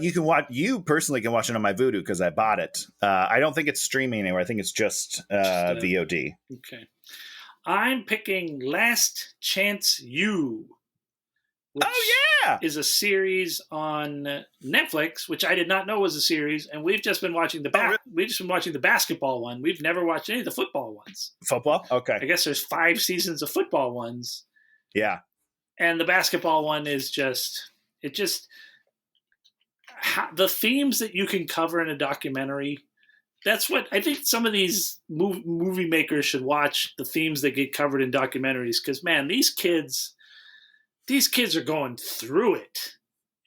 Speaker 2: You personally can watch it on my Vudu because I bought it. I don't think it's streaming anywhere. I think it's just VOD.
Speaker 1: Okay. I'm picking Last Chance U. Which is a series on Netflix, which I did not know was a series, and we've just been watching we've just been watching the basketball one. We've never watched any of the football ones.
Speaker 2: Football? Okay.
Speaker 1: I guess there's 5 seasons of football ones.
Speaker 2: Yeah.
Speaker 1: And the basketball one is the themes that you can cover in a documentary. That's what I think some of these movie makers should watch, the themes that get covered in documentaries. Because, man, these kids are going through it.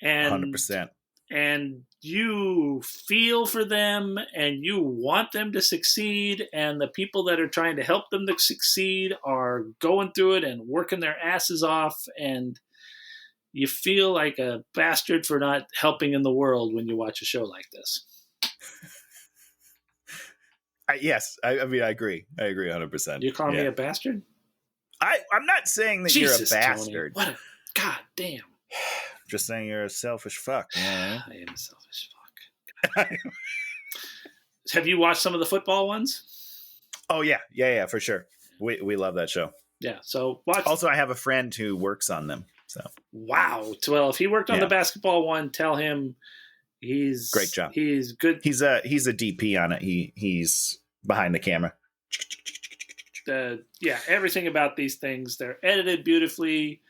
Speaker 1: And
Speaker 2: 100%.
Speaker 1: And you feel for them and you want them to succeed. And the people that are trying to help them to succeed are going through it and working their asses off. And you feel like a bastard for not helping in the world when you watch a show like this.
Speaker 2: Yes. I mean, I agree. I agree 100%.
Speaker 1: You call me a bastard?
Speaker 2: I'm not saying that
Speaker 1: Jesus,
Speaker 2: you're a bastard.
Speaker 1: Tony. God damn.
Speaker 2: I'm just saying you're a selfish fuck.
Speaker 1: I am a selfish fuck. Have you watched some of the football ones?
Speaker 2: Oh, yeah, for sure. We love that show.
Speaker 1: Yeah, so watch.
Speaker 2: Also, I have a friend who works on them. So
Speaker 1: wow. Well, if he worked on the basketball one, tell him he's
Speaker 2: great job.
Speaker 1: He's good.
Speaker 2: He's a DP on it. He's behind the camera.
Speaker 1: everything about these things. They're edited beautifully.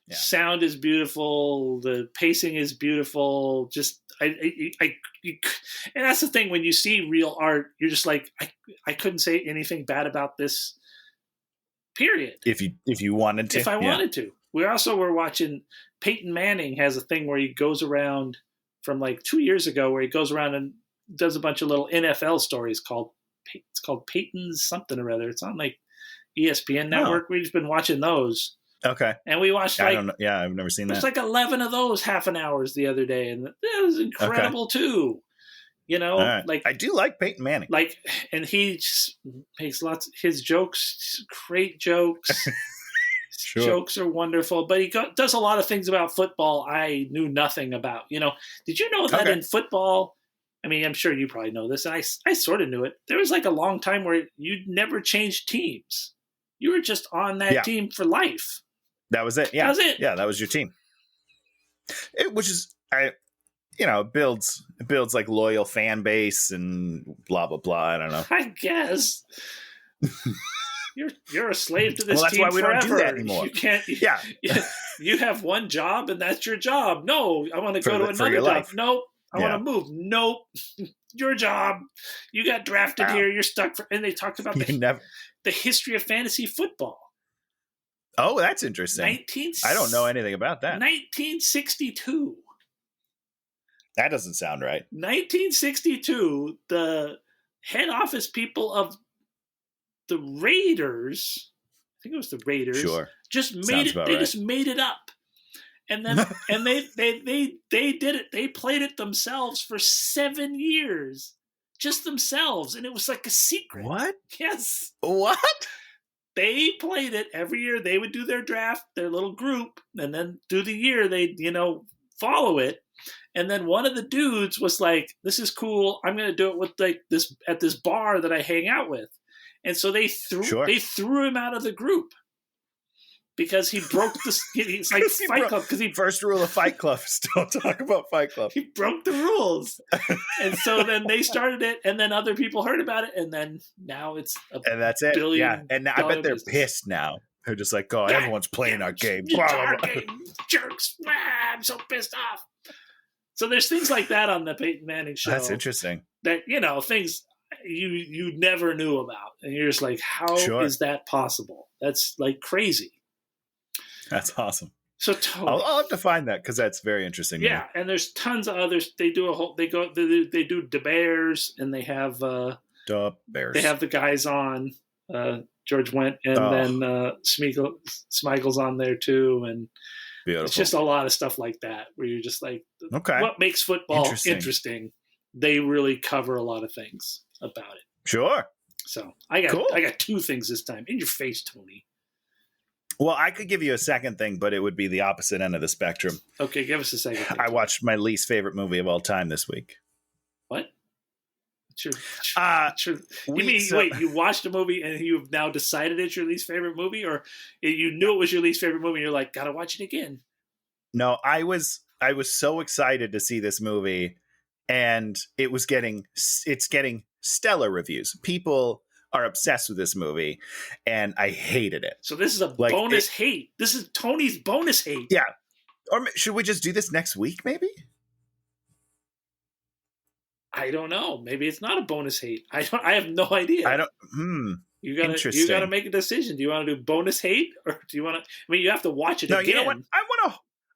Speaker 2: Yeah.
Speaker 1: Sound is beautiful. The pacing is beautiful. Just and that's the thing. When you see real art, you're just like, I couldn't say anything bad about this. Period.
Speaker 2: If you wanted to,
Speaker 1: if I wanted to. We also were watching. Peyton Manning has a thing where he goes around from like 2 years ago, where he goes around and does a bunch of little NFL stories it's called Peyton's something or other. It's on like ESPN network. We've just been watching those.
Speaker 2: Okay.
Speaker 1: And we watched
Speaker 2: I don't know. Yeah, I've never seen that.
Speaker 1: There's like 11 of those half an hours the other day, and that was incredible too. You know,
Speaker 2: right.
Speaker 1: like
Speaker 2: I do like Peyton Manning.
Speaker 1: Like, and he just makes his jokes, great jokes.
Speaker 2: Sure.
Speaker 1: Jokes are wonderful, but he does a lot of things about football I knew nothing about. You know, did you know that in football? I mean, I'm sure you probably know this, and I sort of knew it. There was like a long time where you never changed teams. You were just on that team for life.
Speaker 2: That was it. Yeah,
Speaker 1: that was it.
Speaker 2: Yeah, that was your team. Which is, it builds like loyal fan base and blah blah blah. I don't know.
Speaker 1: I guess. You're a slave to this
Speaker 2: well, that's
Speaker 1: team
Speaker 2: why we
Speaker 1: forever.
Speaker 2: don't do that anymore.
Speaker 1: You can't. You have one job and that's your job. No, I want to go to another job.
Speaker 2: Life.
Speaker 1: Nope. I want to move. Nope. Your job. You got drafted here. You're stuck. And they talked about the history of fantasy football.
Speaker 2: Oh, that's interesting. I don't know anything about that.
Speaker 1: 1962.
Speaker 2: That doesn't sound right.
Speaker 1: 1962. The head office people of the Raiders, I think it was the Raiders,
Speaker 2: sure,
Speaker 1: just made it. They just made it up, and then and they did it. They played it themselves for 7 years, just themselves, and it was like a secret.
Speaker 2: What?
Speaker 1: Yes.
Speaker 2: What?
Speaker 1: They played it every year. They would do their draft, their little group, and then through the year they follow it. And then one of the dudes was like, "This is cool. I'm going to do it with like this at this bar that I hang out with." And so they threw him out of the group because he broke the. It's like Fight Club because he
Speaker 2: first rule of Fight Club is don't talk about Fight Club.
Speaker 1: He broke the rules, and so then they started it, and then other people heard about it, and then now it's
Speaker 2: and that's it. Yeah, and I bet they're pissed now. They're just like, "Oh, everyone's playing our game."
Speaker 1: Jerks! I'm so pissed off. So there's things like that on the Peyton Manning show.
Speaker 2: That's interesting.
Speaker 1: That things. You never knew about, and you're just like, how is that possible? That's like crazy.
Speaker 2: That's awesome.
Speaker 1: So
Speaker 2: I'll have to find that because that's very interesting.
Speaker 1: Yeah, and there's tons of others. They do they do the Bears, and they have
Speaker 2: the Bears.
Speaker 1: They have the guys on George Wendt, and then Smeigel's on there too, and
Speaker 2: beautiful.
Speaker 1: It's just a lot of stuff like that where you're just like,
Speaker 2: okay,
Speaker 1: what makes football interesting? They really cover a lot of things about it.
Speaker 2: Sure.
Speaker 1: So I got two things this time. In your face, Tony.
Speaker 2: Well, I could give you a second thing, but it would be the opposite end of the spectrum.
Speaker 1: Okay, give us a second thing.
Speaker 2: I watched my least favorite movie of all time this week.
Speaker 1: What? Wait, you watched a movie and you've now decided it's your least favorite movie, or you knew it was your least favorite movie and you're like, gotta watch it again?
Speaker 2: No, I was so excited to see this movie, and it's getting stellar reviews. People are obsessed with this movie, and I hated it.
Speaker 1: So this is a bonus hate. This is Tony's bonus hate.
Speaker 2: Yeah. Or should we just do this next week, maybe?
Speaker 1: I don't know. Maybe it's not a bonus hate. I have no idea.
Speaker 2: I don't.
Speaker 1: You gotta make a decision. Do you want to do bonus hate, or do you want to? I mean, you have to watch it again.
Speaker 2: You know what?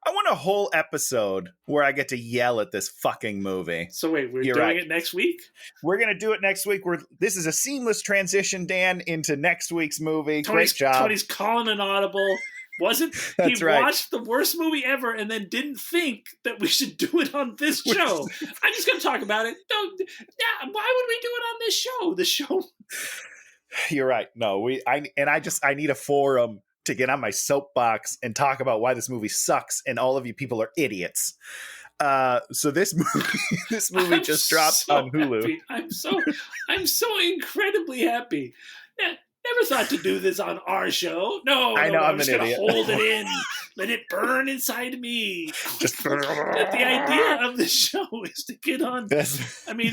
Speaker 2: I want a whole episode where I get to yell at this fucking movie.
Speaker 1: So wait, we're doing it next week?
Speaker 2: We're going to do it next week. This is a seamless transition, Dan, into next week's movie. Great job.
Speaker 1: Tony's calling an audible. He watched the worst movie ever and then didn't think that we should do it on this show. I'm just going to talk about it. Why would we do it on this show? The show.
Speaker 2: You're right. No, I need a forum to get on my soapbox and talk about why this movie sucks and all of you people are idiots. So this movie just dropped on Hulu.
Speaker 1: Happy. I'm so incredibly happy. Never thought to do this on our show. No,
Speaker 2: I know,
Speaker 1: I'm
Speaker 2: I'm
Speaker 1: just
Speaker 2: an
Speaker 1: going to
Speaker 2: idiot.
Speaker 1: hold it in, let it burn inside me.
Speaker 2: Just
Speaker 1: But the idea of the show is to get on. I mean,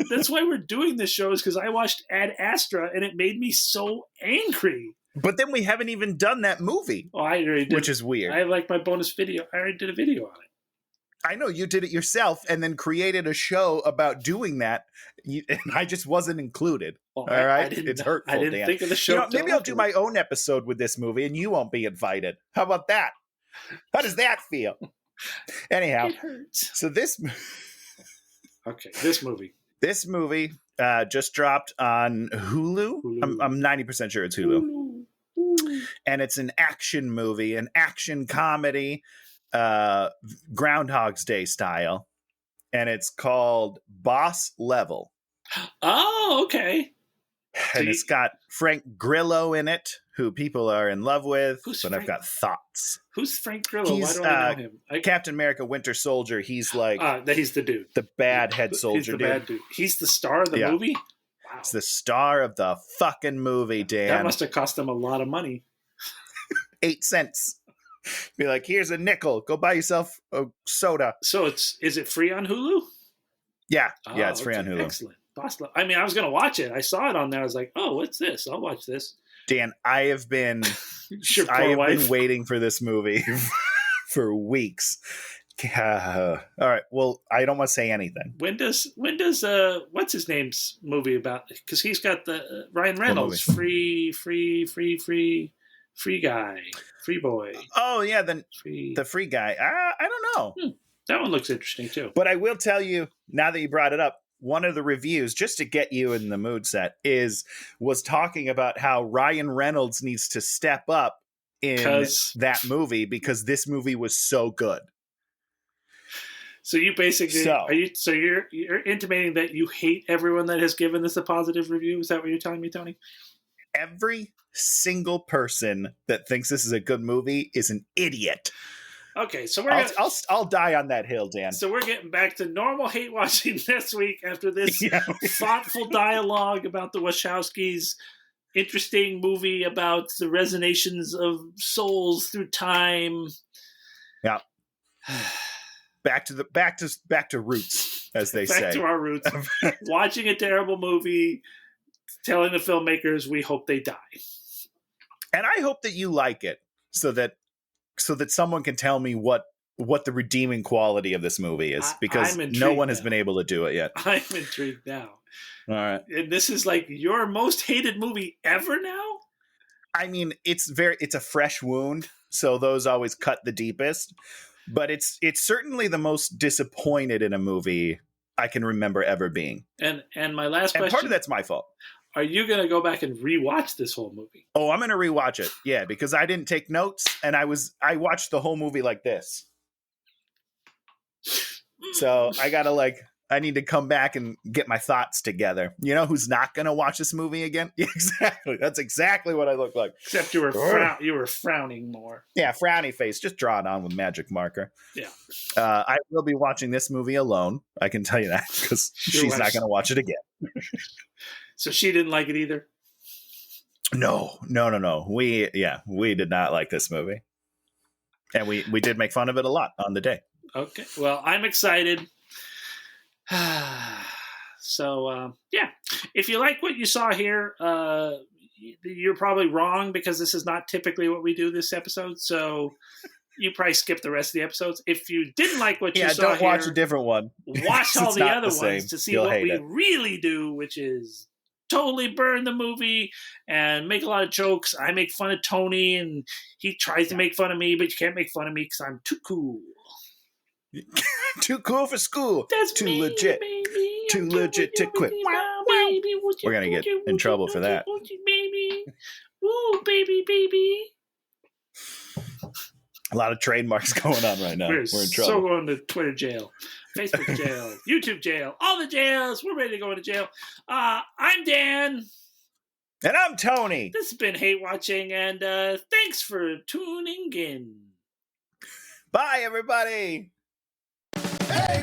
Speaker 1: that's why we're doing this show, is because I watched Ad Astra and it made me so angry.
Speaker 2: But then we haven't even done that movie,
Speaker 1: Oh, I already did.
Speaker 2: which is weird.
Speaker 1: I have like my bonus video. I already did a video on it.
Speaker 2: I know you did it yourself and then created a show about doing that, and I just wasn't included.
Speaker 1: Well,
Speaker 2: All right? It's hurtful,
Speaker 1: I didn't
Speaker 2: Dan.
Speaker 1: think of the show.
Speaker 2: You know, maybe I'll do my own episode with this movie and you won't be invited. How about that? How does that feel? Anyhow,
Speaker 1: It hurts.
Speaker 2: so this
Speaker 1: This movie.
Speaker 2: just dropped on Hulu. I'm 90% sure it's Hulu. And it's an action movie, an action comedy, Groundhog's Day style. And it's called Boss Level.
Speaker 1: Oh, okay.
Speaker 2: And it's got Frank Grillo in it, who people are in love with.
Speaker 1: Who's
Speaker 2: But
Speaker 1: Frank?
Speaker 2: I've got thoughts.
Speaker 1: Who's Frank Grillo?
Speaker 2: He's,
Speaker 1: Why do I know him?
Speaker 2: Captain America Winter Soldier. He's like
Speaker 1: He's the dude.
Speaker 2: the bad head
Speaker 1: He's
Speaker 2: soldier
Speaker 1: the
Speaker 2: dude.
Speaker 1: bad dude. He's the star of the
Speaker 2: Yeah.
Speaker 1: movie? Wow.
Speaker 2: It's the star of the fucking movie, Dan.
Speaker 1: That must have cost him a lot of money.
Speaker 2: 8 cents. Be like, here's a nickel. Go buy yourself a soda.
Speaker 1: So is it free on Hulu?
Speaker 2: Yeah.
Speaker 1: Oh,
Speaker 2: Yeah, it's free on
Speaker 1: okay.
Speaker 2: Hulu.
Speaker 1: Excellent. I mean, I was going to watch it. I saw it on there. I was like, oh, what's this? I'll watch this.
Speaker 2: Dan, I have been
Speaker 1: Your poor wife.
Speaker 2: been waiting for this movie for weeks. All right. Well, I don't want to say anything.
Speaker 1: When does what's his name's movie about? Because he's got the Ryan Reynolds, free guy, free boy.
Speaker 2: Oh yeah, then
Speaker 1: Free.
Speaker 2: the free guy. I don't know.
Speaker 1: That one looks interesting too.
Speaker 2: But I will tell you, now that you brought it up, one of the reviews, just to get you in the mood set, was talking about how Ryan Reynolds needs to step up in that movie because this movie was so good.
Speaker 1: So you basically you're intimating that you hate everyone that has given this a positive review. Is that what you're telling me, Tony?
Speaker 2: Every single person that thinks this is a good movie is an idiot.
Speaker 1: Okay, so
Speaker 2: I'll die on that hill, Dan.
Speaker 1: So we're getting back to normal hate watching this week after this thoughtful dialogue about the Wachowskis' interesting movie about the resonations of souls through time.
Speaker 2: Yeah. Back to roots, as they say.
Speaker 1: Back to our roots. Watching a terrible movie, telling the filmmakers we hope they die.
Speaker 2: And I hope that you like it so that someone can tell me what the redeeming quality of this movie is, because no one has been able to do it yet.
Speaker 1: I'm intrigued now.
Speaker 2: All right.
Speaker 1: And this is like your most hated movie ever now?
Speaker 2: I mean, it's a fresh wound, so those always cut the deepest. But it's certainly the most disappointed in a movie I can remember ever being.
Speaker 1: And my last question.
Speaker 2: And part of that's my fault.
Speaker 1: Are you going to go back and rewatch this whole movie?
Speaker 2: Oh, I'm going to rewatch it. Yeah, because I didn't take notes and I watched the whole movie like this. So I need to come back and get my thoughts together. You know who's not going to watch this movie again? Yeah, exactly. That's exactly what I look like.
Speaker 1: Except you were frowning more.
Speaker 2: Yeah, frowny face. Just draw it on with magic marker.
Speaker 1: Yeah.
Speaker 2: I will be watching this movie alone. I can tell you that because she's not going to watch it again.
Speaker 1: So she didn't like it either?
Speaker 2: No. We did not like this movie. And we did make fun of it a lot on the day.
Speaker 1: Okay. Well, I'm excited. So, if you like what you saw here, you're probably wrong because this is not typically what we do this episode. So you probably skip the rest of the episodes. If you didn't like what you saw
Speaker 2: don't watch a different one.
Speaker 1: Watch all the other
Speaker 2: same.
Speaker 1: ones to see
Speaker 2: You'll
Speaker 1: what we
Speaker 2: it.
Speaker 1: really do, which is totally burn the movie and make a lot of jokes. I make fun of Tony and he tries to make fun of me, but you can't make fun of me because I'm too cool.
Speaker 2: Too cool for school.
Speaker 1: That's
Speaker 2: too
Speaker 1: me,
Speaker 2: legit.
Speaker 1: Baby.
Speaker 2: Too legit to quit. We're gonna get in trouble for that.
Speaker 1: Baby. Ooh, baby.
Speaker 2: A lot of trademarks going on right now. We're in trouble.
Speaker 1: So going to Twitter jail, Facebook jail, YouTube jail, all the jails. We're ready to go into jail. I'm Dan.
Speaker 2: And I'm Tony.
Speaker 1: This has been Hate Watching, and thanks for tuning in.
Speaker 2: Bye, everybody.
Speaker 3: Hey,